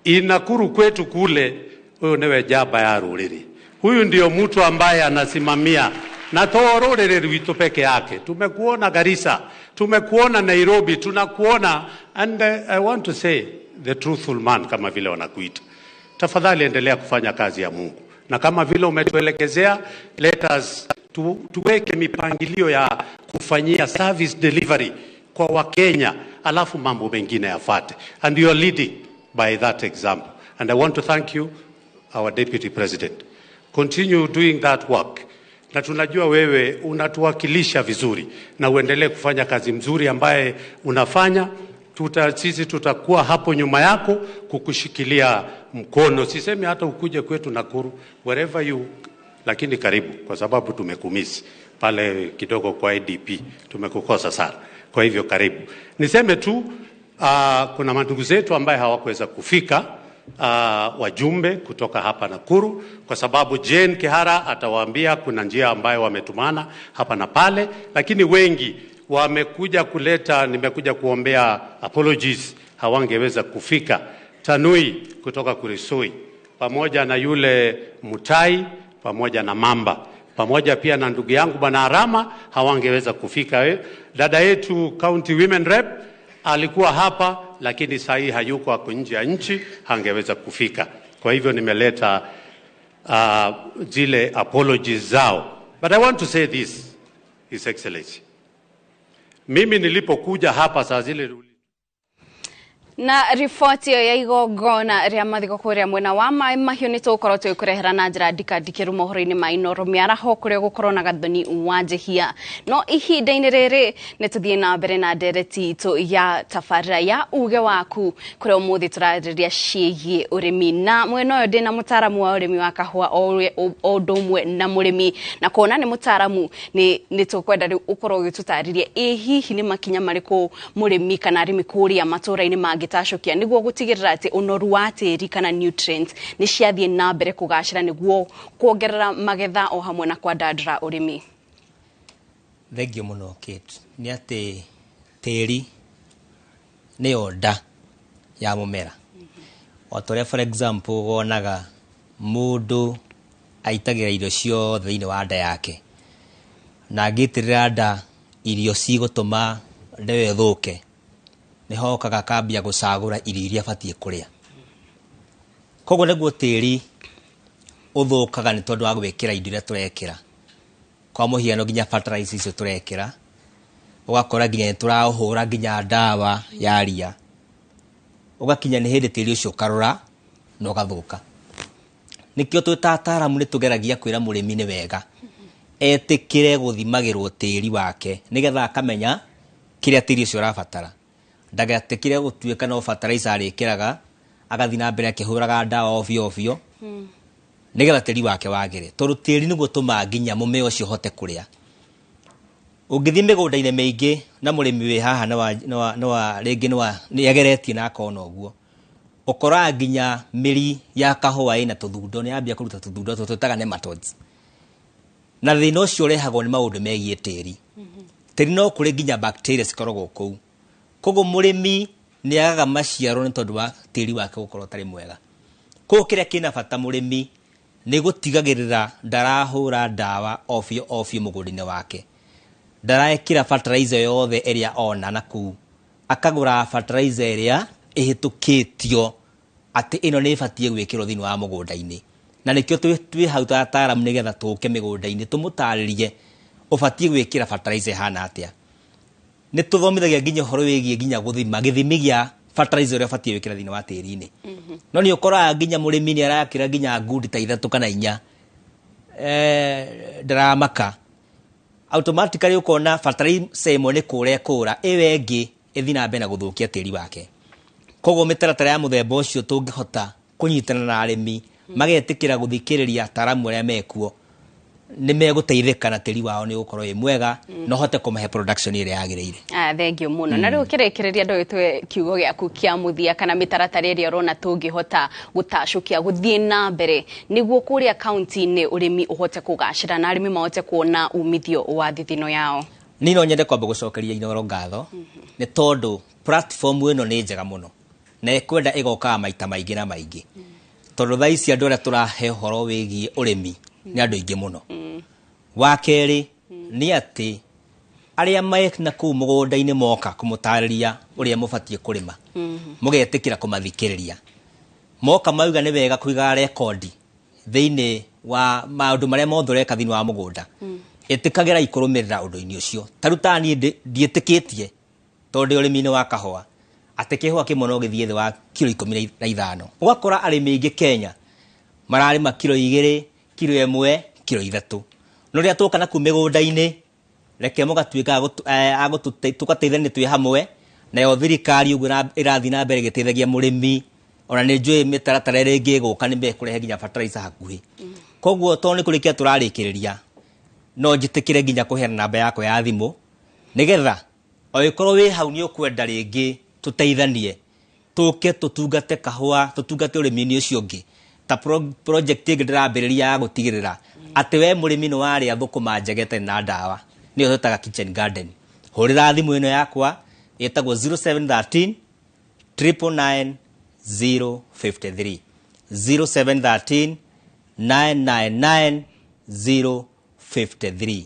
In Nakuru kwetu kule huyo newe Jabaru lile. Huyu ndio mtu ambaye anasimamia na Tororere rwito peke yake. Tumekuona Garissa, tumekuona Nairobi, tunakuona, and I want to say the truthful man kama vile wanakuita. Tafadhali endelea kufanya kazi ya Mungu. Na kama vile umetuelekezea, let us tuweke mipangilio ya kufanyia service delivery kwa Wakenya, alafu mambo mengine yafuate. And you are leading by that example. And I want to thank you, our Deputy President. Continue doing that work. Na tunajua wewe unatuwakilisha vizuri na uendelee kufanya kazi mzuri ambaye unafanya. Sisi tutakuwa hapo nyuma yako kukushikilia mkono. Sisemi hata ukuje kwetu Nakuru, wherever you, lakini karibu, kwa sababu tumekumisi pale kidogo kwa IDP, tumekukosa sana. Kwa hivyo karibu. Niseme tu kuna mandugu zetu ambaye hawakuweza kufika, wajumbe kutoka hapa Nakuru, kwa sababu Jane Kihara atawaambia kuna njia ambayo wametumana hapa na pale, lakini wengi wamekuja nimekuja kuombea apologies, hawangeweza kufika. Tanui kutoka Kurisoi, pamoja na yule Mutai, pamoja na Mamba, pamoja pia na ndugu yangu Bwana Arama, hawangeweza kufika. Dada yetu County Women Rep alikuwa hapa, lakini sahi hayuko, ako nje ya nchi, hangeweza kufika. Kwa hivyo nimeleta zile apologies zao. But I want to say this, His Excellency. Mimi nilipokuja hapa saa zile Na riboti ya igongona ria mathiko kuria mwena wa mai mahiu ni tukorwo tukurehera na njira ndikadikiru mohoro-ini ma Inooro miaraho kuria gukorwo na gathoni wa njihia no ihinda-ini riri ni tuthie na mbere na ndereti itu ya tabarira ya uge waku kuria umuthi turariria ciigie urimi na mwena uyu ndina mutaramu wa urimi wa kahua o ndomwe na murimi na kuona ni mutaramu ni tukwenda riu ukorwo gitutariria hihi ni makinya mariku murimi kana arimi kuria matura-ini magi tashokia niguo gutigirira ati unoru wa tiri kana nutrients ni ciathie na mbere kugacira niguo kuongerera magetha o hamwe na kwandandra urimi. Thengio muno Kate ni ati tiri ni oda ya mumera otore for example wonaga mundu aitagira irio cio thiini wa nda yake na gitirira nda irio cigutuma ndewe thuke ni hokaga kambia gucagura irio iria batie kuria koguo niguo tiri uthukaga ni tondu wa gwikira indo iria turekira kwa muhiano nginya fertilizer icio turekira ugakora nginya turahura nginya ndawa ya ria ugakinya ni hindi tiri ucio karura no gathuka nikio twitataaramu ni tugeragia kwira murimi ni wega etikire guthimagirwo tiri wake nigetha akamenya kiria tiri ucio rabatara ndagatikire gutuika no fertilizer arikiraga agathi na mbere akihuraga ndawa ovyo nigetha tiri wake wagire tondu tiri niguo tuma nginya mume ucio hote kuria ungithi migunda-ini maingi na murimi wi haha no ringi ni ageretie na akona uguo ukora nginya miri ya kahua ina tuthundo ni ambia kuruta tuthundo tututaga nematodes na thina ucio urehagwo ni maundu megie tiri tiri no kuri nginya bacteria cikoragwo kuu koguo murimi ni agaga maciaro ni tondu wa tiri wake gukorwo tari mwega koguo kiria kina bata murimi ni gutigagirira ndarahura ndawa ovyo mugunda-ini wake ndaraekira fertilizer yothe iria ona na kuu akagura fertilizer iria ihitukitio ati ino ni ibatie gwikirwo thiini wa mugunda-ini na nikio twi hau tataaramu nigetha tuke migunda-ini tumutaririe ubatie gwikira fertilizer hana atia ni tuthomithagia nginya horo wigie nginya guthima githimi gia fertilizer uria batie wikira thiini wa tiri-ini no ni ukora nginya murimi ni arakira nginya ngundi ta 3 kana 4 ndaramaka automatically ukona fertilizer imwe ni kura iwe ngi ithi na mbere na guthukia tiri wake koguo mitaratara ya muthemba ucio tungihota kunyitana na arimi magetikira guthikiriria ataramu aria mekuo ni meguteithika na tiri wao ni gukorwo wi mwega no hote kumahe production ire yagirire. Thengio muno na riu kirekereria ndogitwe kiugo giaku kia muthia kana mitaratara iria rona tungihota gutashukia guthie na mbere niguo kuria county-ini urimi uhote kugacira na arimi mahote kuona umithio wa thithino yao. Nino nyende kwamba gucokeria Inooro ngatho ni tondu platform ino ni njega muno na ekwenda igoka maita maingi na maingi tondu thaici andu aria turahe horo wigie urimi ni andu ingi muno wa keri ni ati aria maekna ku mugunda-ini moka kumutariria uria mubatie kurima mugetikira kumathikiriria moka mauga ni wega kuiga record thiini wa maundu maria mothe ureka thiini wa mugunda itikagira ikurumirira undu-ini ucio tarutani ndietikitie tondu urimi-ini wa kahua ati kihua kimwe no githie thi wa kilo 15 ugakora arimi ingi Kenya mararima kilo 2 kilo 1 kilo 3 no ria tuka na ku migunda-ini reke mugatuika tugateithania twi hamwe na yo thirikari ugu irathi na mbere giteithagia murimi ona ni njui mitaratara iri ingi guka ni kurehe nginya fertilizer hakuhi koguo to ni kurikia turarikiriria no njitikire nginya kuheana namba yako ya thimu nigetha oikorwo wi hau ni ukwenda ringi tuteithanie tuke tutungate kahua tutungate urimi-ini ucio ngi ta project ingi ndirambiriria ya gutigirira ati we murimi ni wari athukuma njegete na ndawa ni yotaga kitchen garden hurira thimu ino yakwa yetagwo 0713 999 053 0713 999 053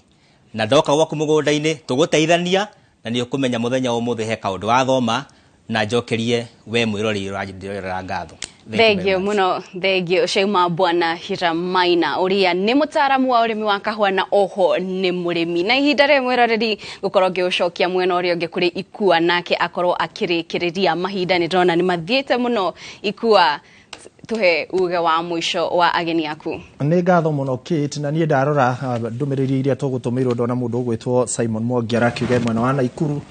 na ndoka gwaku mugunda-ini tuguteithania na ni ukumenya muthenya umuthi he kaundu wathoma na njokerie we mwirori urajindirira ngatho. Thegio muno, thegio Shaima Bwana Hiramaina uria ni mutaramu wa urimi wa kahua na oho ni murimi na ihinda rimwe roreri gukorwo ngiucokia mwena uria ungi kuri Ikua nake akorwo akirikiriria mahinda ni ndona ni mathiete muno Ikua tuhe uge wa mwisho wa ageni aku. Nĩ ngatho mũno Kate na niĩ ndarora ndũmĩrĩri iria tũgũtũmĩirwo ndona mũndũ ũgwĩtwo Simon Mwangi arakiuga mwena wa Naikuru,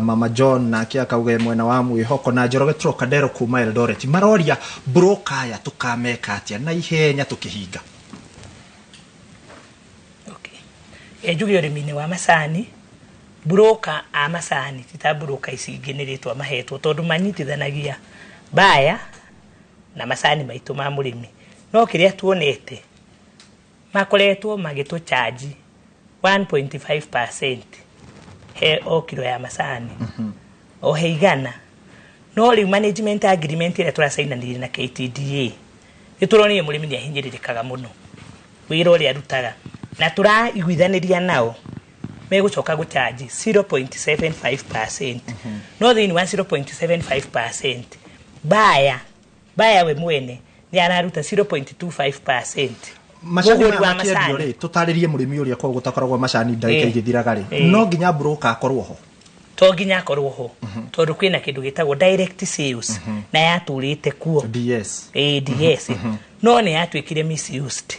Mama John nake akauga mwena wa Mwĩhoko na Njoroge Trocadero kuma Eldoret maroria broker aya tukameka atia na ihenya tukihinga. Okay. Njuge ũrĩmi-inĩ wa macani broker a macani tita broker ici ingĩ nĩrĩtwa mahetwo tondũ manyitithanagia baya na macani maitu ma murimi no kiria tuonete makoretwo magito charge 1.5% he o kilo ya macani o heigana no riu management agreement ira turasainanire na KTDA ituronire murimi ni ahinyiririkaga muno wira uri arutaga na turaiguithaniria nao megucoka gu charge 0.75% no thini wa 0.75% baya we mwene ni araruta 0.25%. Macani wa makiendio ri tutaririe murimi uria kwa gutakoragwo macani ndarika igithiraga ri no nginya broker akorwo ho to nginya akorwo ho tondu kwina kindu gitagwo direct sales na yaturite kuo DS DS no ne yatwikire misused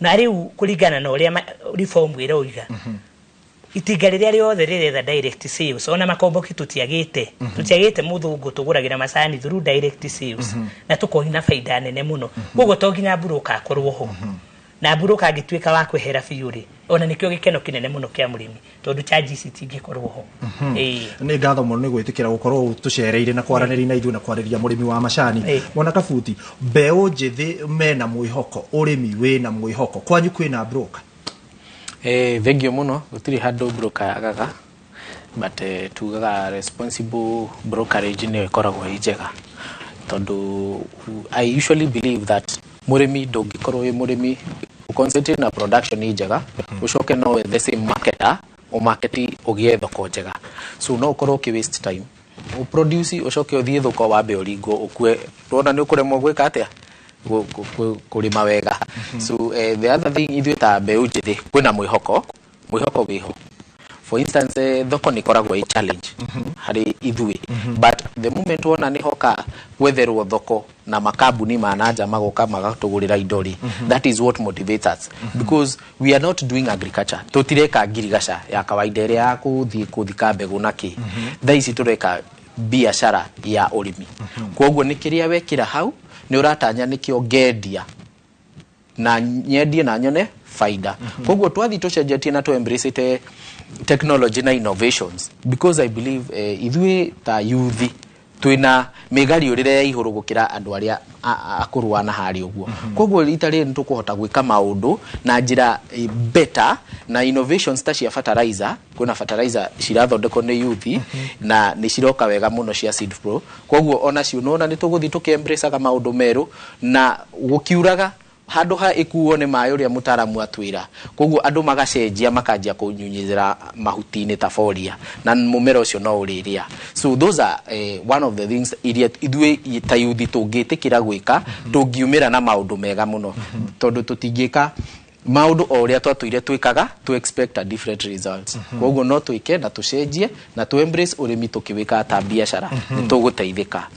na riu kuringana na uria reform ira uiga itinga riria riothe riretha direct sales ona makomboki tutiagite muthungu tuguragira macani through direct sales na tukohina faida nene muno koguo to nginya broker akorwo ho na broker agitwika wa kwehera fiuri ona nikyo gikeno kinene muno kia murimi tondu charges itingikorwo ho ni ngatho muno ni gwitikira gukorwo tucereire na kwaranĩria na ithu na kwariria murimi wa macani Mwana Kabuti mbeu njithi mena mwihoko urimi wina mwihoko kwanyu kwina broker Thengio muno gutiri handu broker agaga but tugaga responsible brokerage ni ikoragwo njega tondu I usually believe that murimi ndungikorwo wi murimi concentrate na production njega ucoke no the same marketer o marketi ugie thoko njega so no ukorwo ki waste time o produce ucoke uthie thoko wambe uringo ukue rona ni ukuremwo gwika atia kurima wega so the other thing ithu ta mbeu njithi kwina mwihoko wiho for instance thoko ni koragwo i challenge hari ithui but the moment wona ni hoka gwetherwo thoko na makambuni mananja magoka magatugurira indori that is what motivates us because we are not doing agriculture tutireka ngirigasha ya kawaida ria ya kuthika mbegu naki thaici tureka biashara ya urimi koguo ni kiria wekira hau ni uratanya nikio ngendia na nyendie na nyone faida koguo twathi tucenjetie na tu embrace technology na innovations because I believe ithui ta youth twina migari urire ya ihuru gukira andu aria akurwa na hari uguo koguo itari ni tukuhota gwika maundu na njira better na innovations ta cia fertilizer kuna fertilizer cirathondekwo ni youth na ni ciroka wega muno cia Seed Pro koguo ona cio nona ni tuguthi tukembrace ga maundu meru na gukiuraga handu ha ikuo ni mayo ria mutaramu atwira koguo andu magacenjia makanjia kunyunyizira mahutini ta folia na mumero ucio no uriria so those are one of the things iria ithwe ta yuthi tungitikira gwika tungiumira na maundu mega muno tondu tutingika maundu oria twatwire twikaga to expect a different results koguo no twike na tucenjie na tu embrace urimi tukiwika ta biashara tuguteithika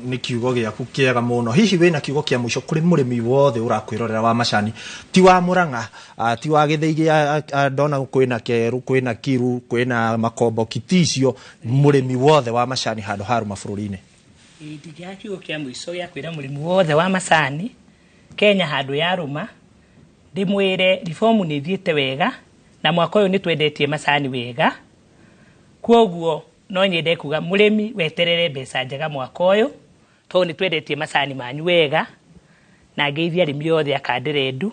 ni kiugo giaku kiega muno hihi wina kiugo kia mwisho kuri murimi wothe urakwirorera wa macani ti wa Murang'a ti wa Githii ndona kwina Keru kwina Kiru kwina Makombo Kiticio murimi wothe wa macani handu haru mabũrũri-inĩ ndigia kiugo kia mwisho ya kwira murimi wothe wa macani Kenya handu yaruma ndimwire reform ni thiete wega na mwaka uyu ni twendetie macani wega kwoguo no nyende kuga murimi weterere mbeca njega mwaka uyu to ni twendetie macani manyu wega na ngeithia arimi othe akandirendu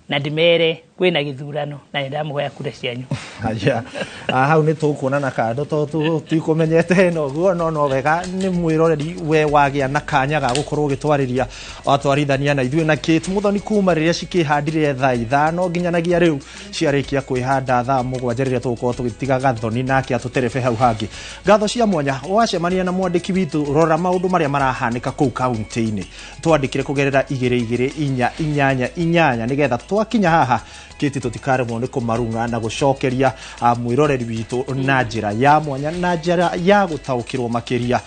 na ndimere kwina githurano na ndamuhoya kura cianyu. Aya hau ni tukuonana kando to tikumenyete no guo no wega ni mwiroreri we wagia na kanya ga gukorwo gitwaririria atwarithania na ithuĩ na Kate Muthoni kuma riria cikihandire thaa 5 nginyanagia riu ciarikia kwihanda thaa 7 riria tugukorwo tugitiga Gathoni nake atuterebe hau hangi. Ngatho cia mwanya wacemania na mwandiki witu rora maundu maria marahanika kuu kaunti-ini twandikire kugerera 2248 nigetha twakinya haha Kate tutikaremwo ni kumarunga na gucokeria mwiroreri witu na njira ya mwanya na njira ya gutaukirwo makiria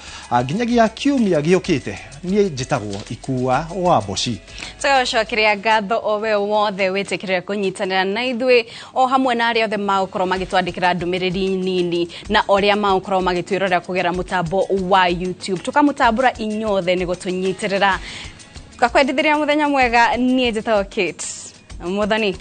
nginyagia kiumia giukite nie njitagwo Ikua wa Boci. Tugacokeria ngatho owe wothe witikirira kunyitanira na ithuĩ o hamwe na aria othe magukorwo magitwandikira ndumiriri nini na oria magukorwo magitwirorera kugera mutambo wa YouTube tukamutambura inyothe ni gutunyitirira. Gakwendithĩria muthenya mwega nie njitagwo Kate Muthoni.